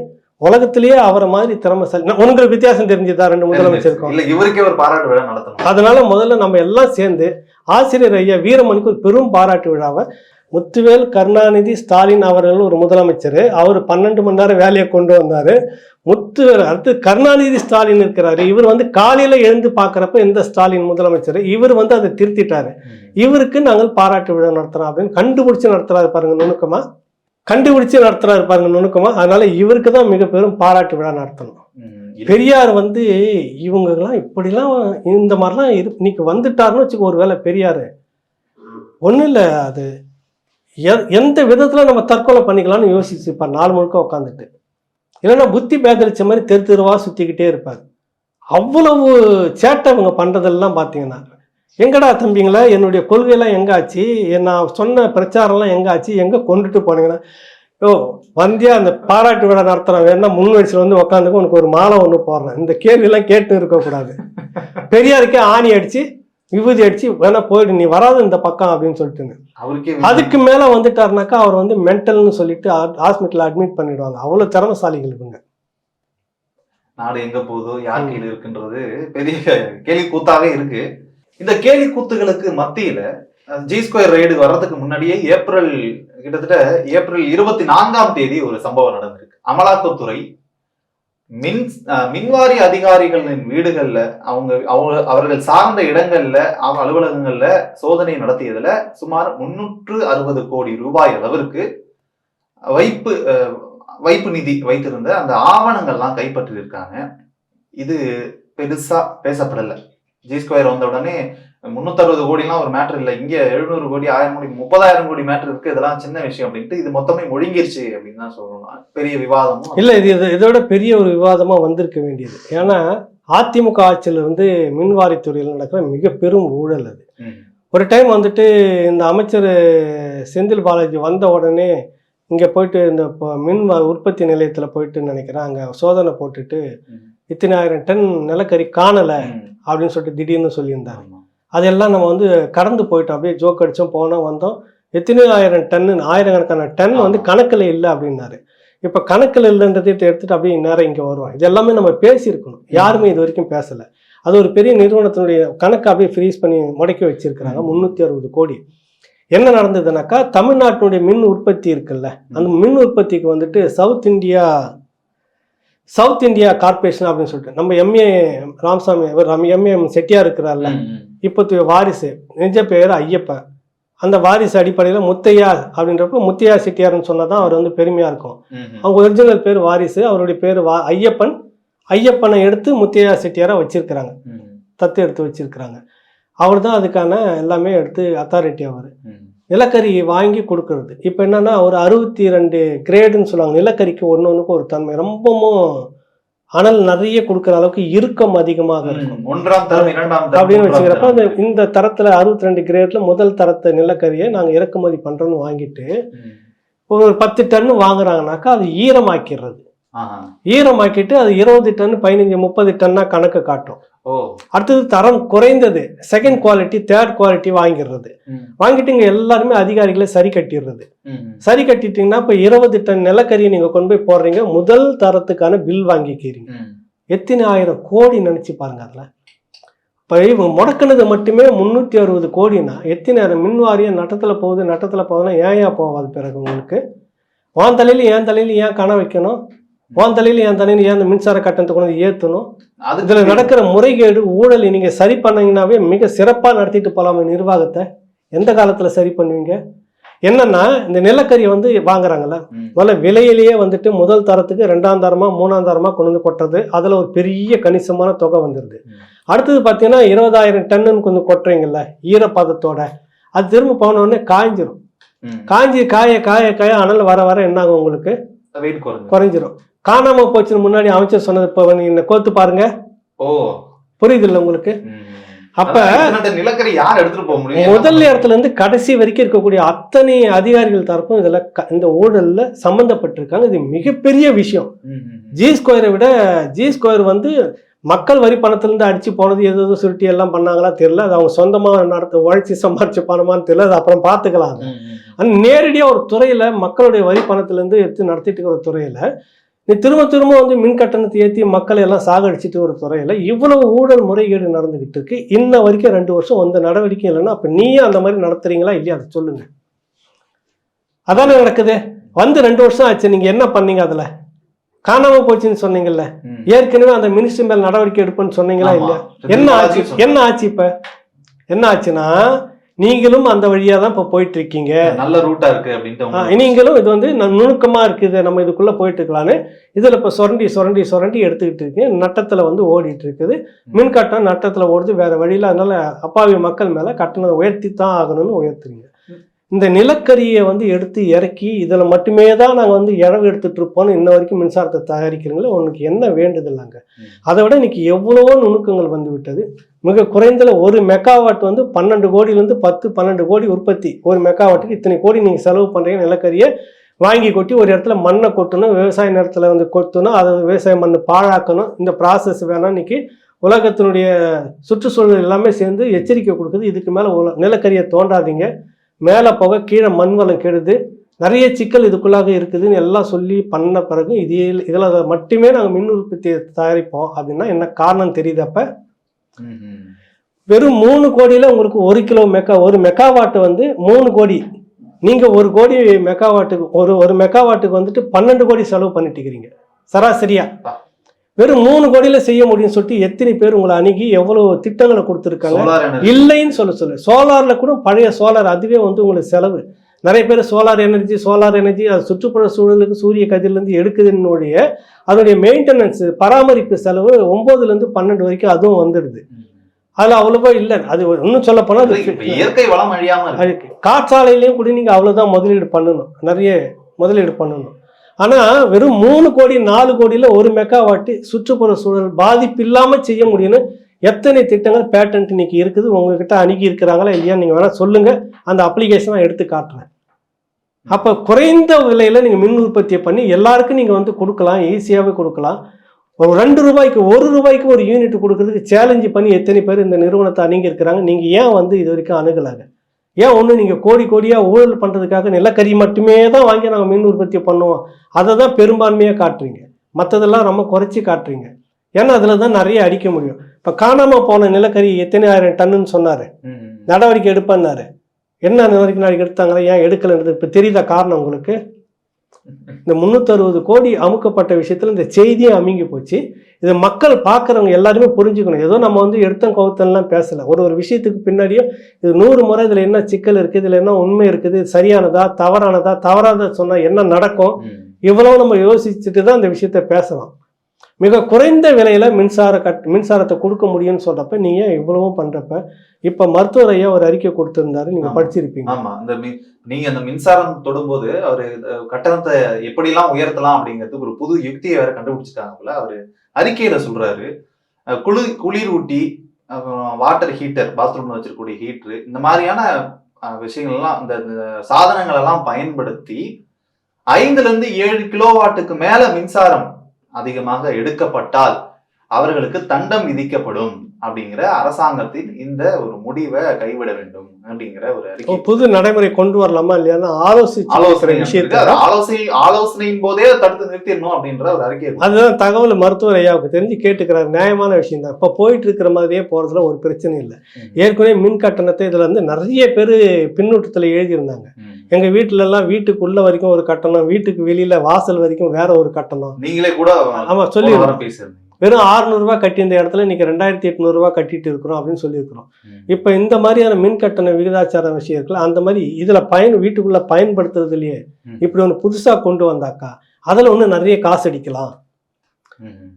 உலகத்திலேயே அவரை மாதிரி திறமைசாலி. உங்களுக்கு வித்தியாசம் தெரிஞ்சுதா ரெண்டு முதலமைச்சருக்கும்? இவருக்கே ஒரு பாராட்டு விழா நடத்தணும். அதனால முதல்ல நம்ம எல்லாம் சேர்ந்து ஆசிரியர் ஐயா வீரமணிக்கு ஒரு பெரும் பாராட்டு விழாவை, முத்துவேல் கருணாநிதி ஸ்டாலின் அவர்கள் ஒரு முதலமைச்சர், அவர் 12 மணி நேரம் வேலையை கொண்டு வந்தாரு. முத்துவேல் அடுத்து கருணாநிதி ஸ்டாலின் இருக்கிறாரு, இவர் வந்து காலையில எழுந்து பார்க்குறப்ப இந்த ஸ்டாலின் முதலமைச்சர், இவர் வந்து அதை திருத்திட்டாரு. இவருக்கு நாங்கள் பாராட்டு விழா நடத்துறோம் அப்படின்னு கண்டுபிடிச்சு நடத்துறாரு பாருங்க நுணுக்கமா, அதனால இவருக்கு தான் மிக பெரும் பாராட்டு விழா நடத்தணும். பெரியார் வந்து இவங்கெல்லாம் இப்படிலாம் இந்த மாதிரிலாம் இன்னைக்கு வந்துட்டாருன்னு வச்சுக்கோ. ஒரு வேளை பெரியார் ஒன்றும் இல்லை, அது எந்த விதத்தில் நம்ம தற்கொலை பண்ணிக்கலாம்னு யோசிச்சு இப்போ நாள் முழுக்க உட்காந்துட்டு, இல்லைன்னா புத்தி பேதளிச்ச மாதிரி தெரு தெருவாக சுற்றிக்கிட்டே இருப்பார். அவ்வளவு சேட்டை அவங்க பண்ணுறதெல்லாம் பார்த்தீங்கன்னா, எங்கடா தம்பிங்களா என்னுடைய கொள்கையெல்லாம் எங்கே ஆச்சு, நான் சொன்ன பிரச்சாரம்லாம் எங்கே ஆச்சு, எங்கே கொண்டுட்டு போனீங்கன்னா, வந்தியா அந்த பாராட்டு விழா நடத்துகிறேன், வேணா முன் வயசுல வந்து உட்காந்துக்கு உனக்கு ஒரு மாலை ஒன்று போடுறேன், இந்த கேள்வியெல்லாம் கேட்டு இருக்கக்கூடாது. பெரியாருக்கே ஆணி அடிச்சு விபூதி அடிச்சு வேணா போயிடு, நீ வராது இந்த பக்கம் அப்படின்னு சொல்லிட்டு. அதுக்கு மேல வந்துட்டாருனாக்கா அவர் வந்து மென்டல்னு சொல்லிட்டு ஹாஸ்பிட்டல் அட்மிட் பண்ணிடுவாங்க. அவ்வளவு திறமசாலிகள் இருக்குங்க. நாடு எங்க போதோ யார் கையில் இருக்குன்றது பெரிய கேலி கூத்தாவே இருக்கு. இந்த கேலி கூத்துகளுக்கு மத்தியில G2 ரைடு வர்றதுக்கு முன்னாடியே கிட்டத்தட்ட ஏப்ரல் 24ஆம் தேதி ஒரு சம்பவம் நடந்திருக்கு. அமலாக்கத்துறை மின்வாரி அதிகாரிகளின் வீடுகள்ல அவர்கள் சார்ந்த இடங்கள்ல அலுவலகங்கள்ல சோதனை நடத்தியதுல சுமார் 360 கோடி ரூபாய் அளவிற்கு வைப்பு நிதி வைத்திருந்த அந்த ஆவணங்கள்லாம் கைப்பற்றி இருக்காங்க. இது பெருசா பேசப்படல. G2 வந்த உடனே 360 கோடிலாம் ஒரு மேட்டர் இல்லை, இங்க 700 கோடி 1000 கோடி 30,000 கோடி மேட்டர் இருக்கு, இதெல்லாம் சின்ன விஷயம் அப்படின்ட்டு இது மொத்தமே ஒழுங்கிருச்சு அப்படின்னு தான் சொல்லணும். பெரிய விவாதமும் இல்லை, இதோட பெரிய ஒரு விவாதமா வந்திருக்க வேண்டியது. ஏன்னா அதிமுக ஆட்சியில இருந்து மின்வாரித்துறையில் நடக்கிற மிக பெரும் ஊழல் அது. ஒரு டைம் வந்துட்டு இந்த அமைச்சர் செந்தில் பாலாஜி வந்த உடனே இங்க போயிட்டு இந்த மின் உற்பத்தி நிலையத்துல போயிட்டு நினைக்கிறேன், அங்க சோதனை போட்டுட்டு இத்தனை 1000 டன் நிலக்கரி காணல அப்படின்னு சொல்லிட்டு திடீர்னு சொல்லியிருந்தாங்க. அதெல்லாம் நம்ம வந்து கடந்து போயிட்டோம், அப்படியே ஜோக் அடிச்சோம், போனோம் வந்தோம். எத்தனை 1000 டன், ஆயிரக்கணக்கான டன் வந்து கணக்கில் இல்லை அப்படின்னாரு. இப்போ கணக்கில் இல்லைன்றதை எடுத்துட்டு அப்படியே நேரம் இங்கே வருவோம். இது எல்லாமே நம்ம பேசியிருக்கணும், யாருமே இது வரைக்கும் பேசலை. அது ஒரு பெரிய நிறுவனத்தினுடைய கணக்கை அப்படியே ஃப்ரீஸ் பண்ணி முடக்கி வச்சிருக்கிறாங்க. 360 கோடி. என்ன நடந்ததுனாக்கா, தமிழ்நாட்டினுடைய மின் உற்பத்தி இருக்குல்ல, அந்த மின் உற்பத்திக்கு வந்துட்டு சவுத் இந்தியா கார்பரேஷன் அப்படின்னு சொல்லிட்டு நம்ம எம்ஏ ராமசாமி எம்ஏ செட்டியா இருக்கிறார்ல, இப்போதைய வாரிசு, நிஜ பெயர் ஐயப்பன், அந்த வாரிசு அடிப்படையில் முத்தையா அப்படின்றப்ப முத்தையா செட்டியார்னு சொன்னதான் அவர் வந்து பெருமையாக இருக்கும். அவங்க ஒரிஜினல் பேர் வாரிசு, அவருடைய பேர் ஐயப்பன். ஐயப்பனை எடுத்து முத்தையா செட்டியாராக வச்சிருக்கிறாங்க, தத்து எடுத்து வச்சிருக்கிறாங்க. அவர் தான் அதுக்கான எல்லாமே எடுத்து அத்தாரிட்டி. அவர் நிலக்கரி வாங்கி கொடுக்கறது. இப்போ என்னன்னா ஒரு 62 கிரேடுன்னு சொல்லுவாங்க. நிலக்கரிக்கு ஒன்றுக்கு ஒரு தன்மை ரொம்பவும் அனல் நிறைய கொடுக்குற அளவுக்கு இறுக்கம் அதிகமாக இருக்கும். 1ஆம் தரம் 2ஆம் தரம் அப்படின்னு வச்சுக்கிறப்ப இந்த தரத்துல 62 கிரேட்ல முதல் தரத்தை நிலக்கரியை நாங்க இறக்குமதி பண்றோம்னு வாங்கிட்டு ஒரு 10 டன் வாங்குறாங்கனாக்கா அது ஈரமாக்கிடுறது. ஈரமாக்கிட்டு அது 20 டன் 15 30 டன்னா கணக்கு காட்டும். அடுத்தது தரம் குறைந்தது செகண்ட் குவாலிட்டி தேர்ட் குவாலிட்டி வாங்கிடுறது. வாங்கிட்டு இங்க எல்லாருமே அதிகாரிகளை சரி கட்டிடுறது. சரி கட்டிட்டீங்கன்னா இப்ப 20 டன் நிலக்கரியை நீங்க கொண்டு போய் போடுறீங்க, முதல் தரத்துக்கான பில் வாங்கிக்கிறீங்க. எத்தனை ஆயிரம் கோடி நினைச்சு பாருங்க. அதுல இப்ப இவங்க முடக்கினது மட்டுமே 360 கோடினா எத்தனை ஆயிரம் மின் வாரியம் நட்டத்துல போகுதுன்னா ஏன் போவாது? பிறகு உங்களுக்கு உன் தலையில என் தலையில ஏன் கண வைக்கணும்? உன் தலையில என் தலையில ஏன் அந்த மின்சார கட்டணத்தை கொண்டு ஏற்றணும்? இதுல நடக்கிற முறைகேடு ஊழல் நீங்க சரி பண்ணீங்கன்னாவே மிக சிறப்பா நடத்திட்டு போலாமே. நிர்வாகத்தை எந்த காலத்துல சரி பண்ணுவீங்க? என்னன்னா இந்த நிலக்கரியை வந்து வாங்குறாங்கல்ல, முதல்ல விலையிலேயே வந்துட்டு முதல் தரத்துக்கு 2ஆம் தரமா 3ஆம் தரமா கொண்டு வந்து கொட்டுறது. அதுல ஒரு பெரிய கணிசமான தொகை வந்துடுது. அடுத்தது பாத்தீங்கன்னா 20,000 டன்னு கொஞ்சம் கொட்டுறீங்கல்ல ஈரப்பதத்தோட, அது திரும்ப போன உடனே காய்ஞ்சிரும். காய்ஞ்சி காய அனல் வர வர என்ன ஆகும்? உங்களுக்கு குறைஞ்சிரும். காணாம போச்சுன்னு முன்னாடி அமைச்சர் சொன்னது இப்ப நீங்க கோத்து பாருங்க. புரியுது இல்ல உங்களுக்கு? அப்ப நிலக்கரி யார் எடுத்துட்டு போக முடியும்? முதல் இடத்துல இருந்து கடைசி வரைக்கும் இருக்கக்கூடிய அத்தனை அதிகாரிகள் தரப்பும் இதுல இந்த ஊழல்ல சம்பந்தப்பட்டிருக்காங்க. இது மிகப்பெரிய விஷயம். G2 விட G2 வந்து மக்கள் வரி பணத்திலிருந்து அடிச்சு போனது எது சுருட்டி எல்லாம் பண்ணாங்களா தெரியல. அது அவங்க சொந்தமா உழைச்சி சம்பாரிச்சு பணமான்னு தெரியல. அது அப்புறம் பார்த்துக்கலாம். நேரடியா ஒரு துறையில மக்களுடைய வரி பணத்திலிருந்து எடுத்து நடத்திட்டு இருக்கிற ஒரு துறையில நீ திரும்ப வந்து மின் கட்டணத்தை ஏற்றி மக்களை எல்லாம் சாகடிச்சிட்டு ஒரு துறையில இவ்வளவு ஊழல் முறைகேடு நடந்துகிட்டு இருக்கு. இன்ன வரைக்கும் 2 வருஷம் எந்த நடவடிக்கை இல்லைன்னா அப்ப நீயே அந்த மாதிரி நடத்துறீங்களா இல்லையா? அதை சொல்லுங்க. அதானே நடக்குது. வந்து 2 வருஷம் ஆச்சு, நீங்க என்ன பண்ணீங்க? அதுல காணாம போச்சுன்னு சொன்னீங்கல்ல, ஏற்கனவே அந்த மினிஸ்டர் மேல் நடவடிக்கை எடுப்புன்னு சொன்னீங்களா இல்லையா? என்ன ஆச்சு? இப்ப என்ன ஆச்சுன்னா நீங்களும் அந்த வழியா தான் இப்ப போயிட்டு இருக்கீங்க. நல்ல ரூட்டா இருக்கு அப்படின்ட்டு நீங்களும் இது வந்து நுணுக்கமா இருக்குது, நம்ம இதுக்குள்ள போயிட்டு இருக்கலான்னு இதுல இப்ப சுரண்டி எடுத்துக்கிட்டு இருக்கீங்க. நட்டத்துல வந்து ஓடிட்டு இருக்குது. மின் கட்டணம் நட்டத்துல ஓடுது, வேற வழியில. அதனால அப்பாவி மக்கள் மேல கட்டணம் உயர்த்தி தான் ஆகணும்னு உயர்த்துறீங்க. இந்த நிலக்கரியை வந்து எடுத்து இறக்கி இதுல மட்டுமே தான் நாங்க வந்து இழவு எடுத்துட்டு இருப்போம்னு இன்ன வரைக்கும் மின்சாரத்தை தயாரிக்கிறீங்களே, உனக்கு என்ன வேண்டுதில்லைங்க? அதை விட இன்னைக்கு எவ்வளவோ நுணுக்கங்கள் வந்து விட்டது. மிக குறைந்தல 1 மெகாவாட் வந்து 12 கோடியிலேருந்து 10-12 கோடி உற்பத்தி. 1 மெகாவாட்டுக்கு இத்தனை கோடி நீங்க செலவு பண்றீங்க. நிலக்கரியை வாங்கி கொட்டி ஒரு இடத்துல மண்ணை கொட்டணும், விவசாய நிலத்துல வந்து கொட்டணும், அதை விவசாய மண் பாழாக்கணும். இந்த ப்ராசஸ் வேணா இன்னைக்கு உலகத்தினுடைய சுற்றுச்சூழல் எல்லாமே சேர்ந்து எச்சரிக்கை கொடுக்குது. இதுக்கு மேல நிலக்கரியை தோண்டாதீங்க, மேலே போக கீழே மண் வளம் கெடுது, நிறைய சிக்கல் இதுக்குள்ளாக இருக்குதுன்னு எல்லாம் சொல்லி பண்ண பிறகு இதில் மட்டுமே நாங்கள் மின் உற்பத்தியை தயாரிப்போம் அப்படின்னா என்ன காரணம் தெரியுது? அப்போ வெறும் 3 கோடியில் உங்களுக்கு 1 மெகாவாட்டு வந்து 3 கோடி. நீங்கள் 1 கோடி மெகாவாட்டுக்கு ஒரு மெகாவாட்டுக்கு வந்துட்டு 12 கோடி செலவு பண்ணிட்டு இருக்கிறீங்க சராசரியா. வெறும் 3 கோடியில செய்ய முடியும்னு சொல்லிட்டு எத்தனை பேர் உங்களை அணுகி எவ்வளவு திட்டங்களை கொடுத்துருக்காங்க. இல்லைன்னு சொல்ல சோலார்ல கூட பழைய சோலார் அதுவே வந்து உங்களுக்கு செலவு. நிறைய பேர் சோலார் எனர்ஜி அது சுற்றுப்புற சூழலுக்கு சூரிய கதிரிலிருந்து எடுக்குதுன்னுடைய அதனுடைய மெயின்டெனன்ஸ் பராமரிப்பு செலவு 9லேருந்து 12 வரைக்கும் அதுவும் வந்துடுது. அதுல அவ்வளவா இல்லை. அது இன்னும் சொல்ல போனா இயற்கை வளம் அழியாம இருக்கு. காற்றாலையிலையும் கூட நீங்க அவ்வளவுதான் முதலீடு பண்ணணும், நிறைய முதலீடு பண்ணணும். ஆனா வெறும் 3 கோடி 4 கோடியில 1 மெகாவாட்டு சுற்றுப்புற சூழல் பாதிப்பு இல்லாம செய்ய முடியும்னு எத்தனை திட்டங்கள் பேட்டன்ட் இன்னைக்கு இருக்குது. உங்ககிட்ட அணுகி இருக்கிறாங்களா இல்லையா நீங்க வேணா சொல்லுங்க, அந்த அப்ளிகேஷன் எடுத்து காட்டுறேன். அப்ப குறைந்த விலையில நீங்க மின் உற்பத்தியை பண்ணி எல்லாருக்கும் நீங்க வந்து கொடுக்கலாம், ஈஸியாவே கொடுக்கலாம். ஒரு 2 ரூபாய்க்கு 1 ரூபாய்க்கு ஒரு யூனிட் கொடுக்கறதுக்கு சேலஞ்சு பண்ணி எத்தனை பேர் இந்த நிறுவனத்தை அணுகி இருக்கிறாங்க. நீங்க ஏன் வந்து இது வரைக்கும் அணுகலாங்க? ஏன் ஒன்று நீங்கள் கோடியாக ஊழல் பண்ணுறதுக்காக நிலக்கரி மட்டுமே தான் வாங்கி நாங்கள் மின் உற்பத்தி பண்ணுவோம், அதை தான் பெரும்பான்மையாக காட்டுறீங்க, மற்றதெல்லாம் ரொம்ப குறைச்சி காட்டுறீங்க. ஏன்னா அதில் தான் நிறைய அடிக்க முடியும். இப்போ காணாமல் போன நிலக்கரி எத்தனை ஆயிரம் டன்னுன்னு சொன்னார், நடவடிக்கை எடுப்பேன்னாரு. என்ன நடவடிக்கை எடுத்தாங்களா, ஏன் எடுக்கலைன்றது இப்போ தெரியுதா காரணம் உங்களுக்கு? இந்த 360 கோடி அமுக்கப்பட்ட விஷயத்துல இந்த செய்தியும் அமுங்கி போச்சு. இதை மக்கள் பார்க்குறவங்க எல்லாருமே புரிஞ்சுக்கணும். ஏதோ நம்ம வந்து எடுத்தம் கவுத்தன்லாம் பேசலை. ஒரு விஷயத்துக்கு பின்னாடியும் இது 100 முறை இதில் என்ன சிக்கல் இருக்குது, இதில் என்ன உண்மை இருக்குது, சரியானதா தவறானதா, தவறானதா சொன்னால் என்ன நடக்கும், இவ்வளோ நம்ம யோசிச்சுட்டு தான் இந்த விஷயத்த பேசலாம். மிக குறைந்த விலையில மின்சாரத்தை கொடுக்க முடியும்னு சொல்றப்ப நீங்க இவ்வளவும் பண்றப்ப இப்ப மருத்துவர் ஐயா ஒரு அறிக்கை கொடுத்திருந்தாரு, நீங்க படிச்சிருப்பீங்க. ஆமா, நீங்க அந்த மின்சாரம் தொடும்போது அவரு கட்டணத்தை எப்படிலாம் உயர்த்தலாம் அப்படிங்கிறதுக்கு ஒரு புது யுக்தியை வேற கண்டுபிடிச்சிட்டாங்கல்ல. அவரு அறிக்கையில சொல்றாரு, குளிர் ஊட்டி, வாட்டர் ஹீட்டர், பாத்ரூம்ல வச்சிருக்கக்கூடிய ஹீட்டர், இந்த மாதிரியான விஷயங்கள்லாம் இந்த சாதனங்கள் எல்லாம் பயன்படுத்தி 5-7 கிலோவாட்டுக்கு மேல மின்சாரம் அதிகமாக எடுக்கப்பட்டால் அவர்களுக்கு தண்டம் விதிக்கப்படும் அப்படிங்கிற அரசாங்கத்தின் இந்த ஒரு முடிவை கைவிட வேண்டும் அப்படிங்கிற ஒரு அறிக்கை. புது நடைமுறை கொண்டு வரலாமா இல்லையா ஆலோசனையின் போதே தடுத்து நிறுத்திடணும் அப்படின்ற ஒரு அறிக்கை. அதுதான் தகவல் மருத்துவர் ஐயாவுக்கு தெரிஞ்சு கேட்டுக்கிறாரு. நியாயமான விஷயம் தான். இப்ப போயிட்டு இருக்கிற மாதிரியே போறதுல ஒரு பிரச்சனை இல்லை. ஏற்கனவே மின் கட்டணத்தை இதுல வந்து நிறைய பேர் பின்னூட்டத்துல எழுதியிருந்தாங்க. எங்க வீட்டுல எல்லாம் வீட்டுக்குள்ள வரைக்கும் ஒரு கட்டணம், வீட்டுக்கு வெளியில வாசல் வரைக்கும் வேற ஒரு கட்டணம். நீங்களே கூட ஆமா சொல்லி பேசுறேன். வெறும் 600 ரூபாய் கட்டி இந்த இடத்துல இன்னைக்கு 2800 ரூபாய் கட்டிட்டு இருக்கிறோம் அப்படின்னு சொல்லியிருக்கிறோம். இப்ப இந்த மாதிரியான மின் கட்டண விகிதாச்சார விஷயம் இருக்குல்ல, அந்த மாதிரி இதுல வீட்டுக்குள்ள பயன்படுத்துறதுலயே இப்படி ஒண்ணு புதுசா கொண்டு வந்தாக்கா அதுல ஒண்ணு நிறைய காசு அடிக்கலாம்.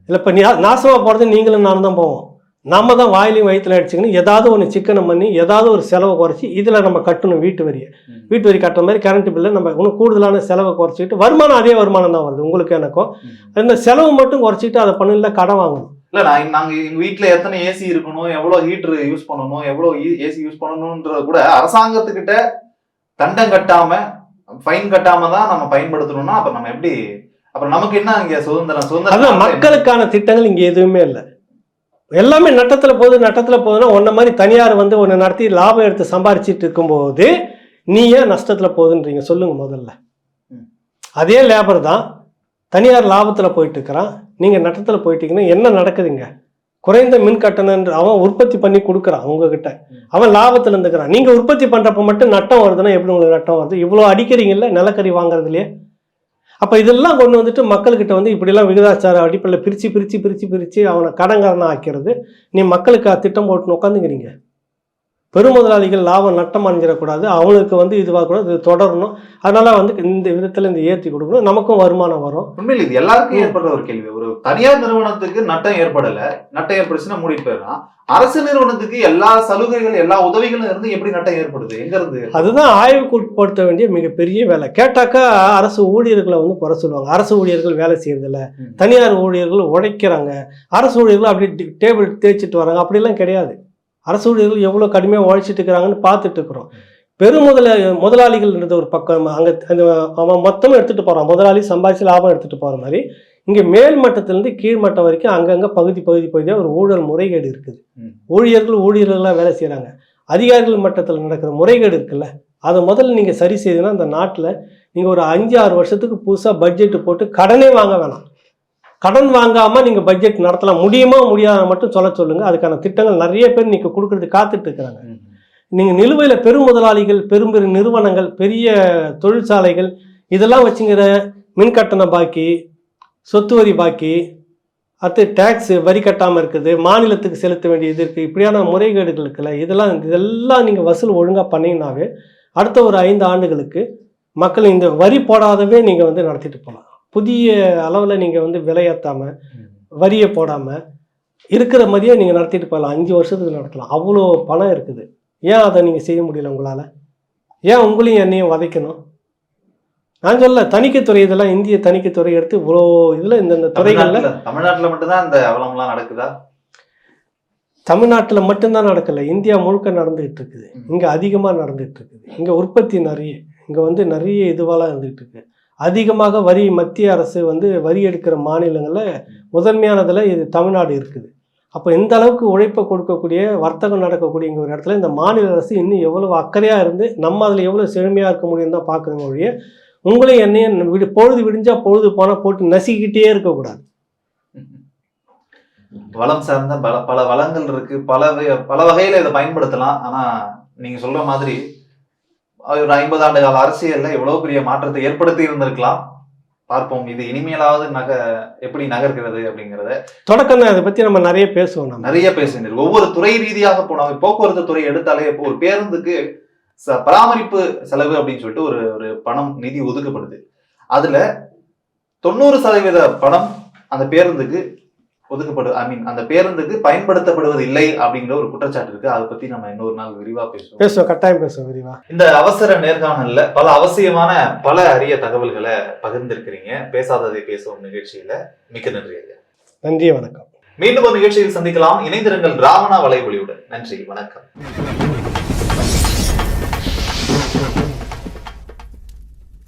இல்ல இப்ப நாசமா போறது நீங்களும் நானும் தான் போவோம். நம்ம தான் வாயிலையும் வயிற்றுல அடிச்சுக்கணும். ஏதாவது ஒன்று சிக்கனம் பண்ணி ஏதாவது ஒரு செலவை குறைச்சி இதில் நம்ம கட்டணும் வீட்டு வரி கட்டுற மாதிரி கரண்ட் பில்லை நம்ம இன்னும் கூடுதலான செலவை குறைச்சிக்கிட்டு வருமானம் அதே வருமானம் தான் வருது உங்களுக்கு எனக்கும். இந்த செலவு மட்டும் குறைச்சிட்டு அதை பண்ணல கடன் வாங்கணும். இல்லை நாங்கள் எங்கள் வீட்டில் எத்தனை ஏசி இருக்கணும், எவ்வளோ ஹீட்ரு யூஸ் பண்ணணும், எவ்வளோ ஏசி யூஸ் பண்ணணுன்றது கூட அரசாங்கத்துக்கிட்ட தண்டம் கட்டாமல் ஃபைன் கட்டாமல் தான் நம்ம பயன்படுத்தணும்னா அப்போ நம்ம எப்படி, அப்புறம் நமக்கு என்ன இங்கே சுதந்திரம்? மக்களுக்கான திட்டங்கள் இங்கே எதுவுமே இல்லை. எல்லாமே நட்டத்தில் போகுதுன்னா ஒன்ன மாதிரி தனியார் வந்து ஒன்று நடத்தி லாபம் எடுத்து சம்பாரிச்சிட்டு இருக்கும்போது நீ ஏன் நஷ்டத்தில் போகுதுன்றீங்க சொல்லுங்க முதல்ல. அதே லேபர் தான் தனியார் லாபத்தில் போயிட்டு இருக்கிறான், நீங்கள் நட்டத்தில் போயிட்டீங்கன்னா என்ன நடக்குதுங்க? குறைந்த மின் கட்டணம் அவன் உற்பத்தி பண்ணி கொடுக்குறான் உங்ககிட்ட, அவன் லாபத்தில் இருந்துக்கிறான். நீங்கள் உற்பத்தி பண்ணுறப்ப மட்டும் நட்டம் வருதுன்னா எப்படி உங்களுக்கு நட்டம் வருது? இவ்வளோ அடிக்கிறீங்கல்ல நிலக்கரி வாங்குறதுலையே. அப்போ இதெல்லாம் கொண்டு வந்துட்டு மக்கள்கிட்ட வந்து இப்படிலாம் விகிதாச்சார அடிப்படையில் பிரித்து அவனை கடன்காரனாக ஆக்கிறது. நீ மக்களுக்கு திட்டம் போட்டு உட்காந்துக்கிறீங்க. பெருமுதலாளிகள் லாபம் நட்டம் அடைஞ்சிடக்கூடாது, அவங்களுக்கு வந்து இதுவாகக்கூடாது, இது தொடரணும். அதனால வந்து இந்த விதத்தில் இந்த ஏற்றி கொடுக்கணும், நமக்கும் வருமானம் வரும். உண்மையில் இது எல்லாருக்கும் ஏற்படுற ஒரு கேள்வி. ஒரு தனியார் நிறுவனத்துக்கு நட்டம் ஏற்படலை, நட்டம் ஏற்படுச்சுன்னா மூடிட்டு போயிடலாம். அரசு நிறுவனத்துக்கு எல்லா சலுகைகள் எல்லா உதவிகளும் இருந்து எப்படி நட்டம் ஏற்படுது, எங்க இருந்து? அதுதான் ஆய்வுக்கு உட்படுத்த வேண்டிய மிகப்பெரிய வேலை. கேட்டாக்கா அரசு ஊழியர்களை வந்து குறை சொல்லுவாங்க. அரசு ஊழியர்கள் வேலை செய்யறதில்ல, தனியார் ஊழியர்கள் உழைக்கிறாங்க, அரசு ஊழியர்கள் அப்படி டேபிள் தேய்ச்சிட்டு வராங்க. அப்படிலாம் கிடையாது. அரசு ஊழியர்கள் எவ்வளோ கடுமையாக உழைச்சிட்டு இருக்கிறாங்கன்னு பார்த்துட்டு இருக்கிறோம். முதலாளிகள்ன்றது ஒரு பக்கம், அங்கே அவன் மொத்தமாக எடுத்துகிட்டு போகிறான். முதலாளி சம்பாதிச்சு லாபம் எடுத்துகிட்டு போகிற மாதிரி இங்கே மேல் மட்டத்திலேருந்து கீழ்மட்டம் வரைக்கும் அங்கங்கே பகுதியாக ஒரு ஊழல் முறைகேடு இருக்குது. ஊழியர்களாக வேலை செய்கிறாங்க. அதிகாரிகள் மட்டத்தில் நடக்கிற முறைகேடு இருக்குல்ல, அதை முதல்ல நீங்கள் சரி செய்தீங்கன்னா அந்த நாட்டில் நீங்கள் ஒரு 5-6 வருஷத்துக்கு புதுசாக பட்ஜெட்டு போட்டு கடனே வாங்க வேணாம். கடன் வாங்காமல் நீங்கள் பட்ஜெட் நடத்தலாம். முடியாத மட்டும் சொல்லுங்கள். அதுக்கான திட்டங்கள் நிறைய பேர் நீங்கள் கொடுக்கறது காத்துட்டு இருக்கிறாங்க. நீங்கள் நிலுவையில் பெருமுதலாளிகள், பெரும் நிறுவனங்கள், பெரிய தொழிற்சாலைகள் இதெல்லாம் வச்சுங்கிற மின்கட்டண பாக்கி, சொத்து வரி பாக்கி, அடுத்து டேக்ஸு வரி கட்டாமல் இருக்குது, மாநிலத்துக்கு செலுத்த வேண்டியது இருக்குது, இப்படியான முறைகேடுகள் இருக்குல்ல, இதெல்லாம் நீங்கள் வசூல் ஒழுங்காக பண்ணிங்கனாவே அடுத்த ஒரு 5 ஆண்டுகளுக்கு மக்கள் இந்த வரி போடாதவே நீங்கள் வந்து நடத்திட்டு போகலாம். புதிய அளவில் நீங்கள் வந்து விலையேற்றாமல் வரியை போடாமல் இருக்கிற மாதிரியே நீங்கள் நடத்திட்டு போகலாம். 5 வருஷத்துக்கு நடத்தலாம். அவ்வளோ பணம் இருக்குது. ஏன் அதை நீங்கள் செய்ய முடியல உங்களால்? ஏன் உங்களையும் என்னையும் வதைக்கணும்? நான் சொல்ல தணிக்கைத்துறை, இதெல்லாம் இந்திய தணிக்கைத்துறை எடுத்து இவ்வளோ இதில் இந்த துறைகளில் தமிழ்நாட்டில் மட்டும்தான் இந்த அவலம்லாம் நடக்குதா? தமிழ்நாட்டில் மட்டும்தான் நடக்கலை, இந்தியா முழுக்க நடந்துகிட்டு இருக்குது. இங்கே அதிகமாக நடந்துகிட்டு இருக்குது. இங்கே உற்பத்தி நிறைய, இங்கே வந்து நிறைய இதுவாலாம் இருந்துகிட்டு இருக்கு. அதிகமாக வரி மத்திய அரசு வந்து வரி எடுக்கிற மாநிலங்களில் முதன்மையானதில் இது தமிழ்நாடு இருக்குது. அப்போ இந்த அளவுக்கு உழைப்பை கொடுக்கக்கூடிய, வர்த்தகம் நடக்கக்கூடிய இங்கே ஒரு இடத்துல இந்த மாநில அரசு இன்னும் எவ்வளோ அக்கறையாக இருந்து நம்ம அதில் எவ்வளோ செழுமையாக இருக்க முடியும் தான் பார்க்குறவங்க ஒழிய உங்களையும் என்னையும் பொழுது விடிஞ்சா பொழுது போனால் போட்டு நசிக்கிட்டே இருக்கக்கூடாது. வளம் சார்ந்த பல வளங்கள் இருக்கு, பல வகையில இதை பயன்படுத்தலாம். ஆனா நீங்க சொல்ற மாதிரி ஒரு 50 ஆண்டு கால அரசியல்ல எவ்வளவு பெரிய மாற்றத்தை ஏற்படுத்தி இருந்திருக்கலாம். பார்ப்போம், இது இனிமேலாவது எப்படி நகர்கிறது அப்படிங்கிறத தொடக்கம் தான். அதை பத்தி நம்ம நிறைய பேசுவோம். நம்ம நிறைய பேச வேண்டியது. ஒவ்வொரு துறை ரீதியாக போனாலும் போக்குவரத்து துறை எடுத்தாலே இப்போ ஒரு பேருந்துக்கு பராமரிப்பு செலவு அப்படின்னு சொல்லிட்டு ஒரு பணம் நிதி ஒதுக்கப்படுது. அதுல 90% பணம் அந்த பேருந்துக்கு அந்த பேருந்துக்கு பயன்படுத்தப்படுவது இல்லை அப்படிங்கிற ஒரு குற்றச்சாட்டு இருக்கு. அதை பத்தி நம்ம இன்னொரு நாள் விரிவா பேசுவோம். கட்டாயம் பேசுவோம் விரிவா. இந்த அவசர நேர்காணல்ல பல அவசியமான பல அரிய தகவல்களை பகிர்ந்திருக்கிறீங்க. பேசாததை பேசுவோம் நிகழ்ச்சியில. மிக்க நன்றி ஐயா. நன்றி, வணக்கம். மீண்டும் ஒரு நிகழ்ச்சியில் சந்திக்கலாம். இணைந்திருங்கள் ராவணா வலைவொலியுடன். நன்றி, வணக்கம்.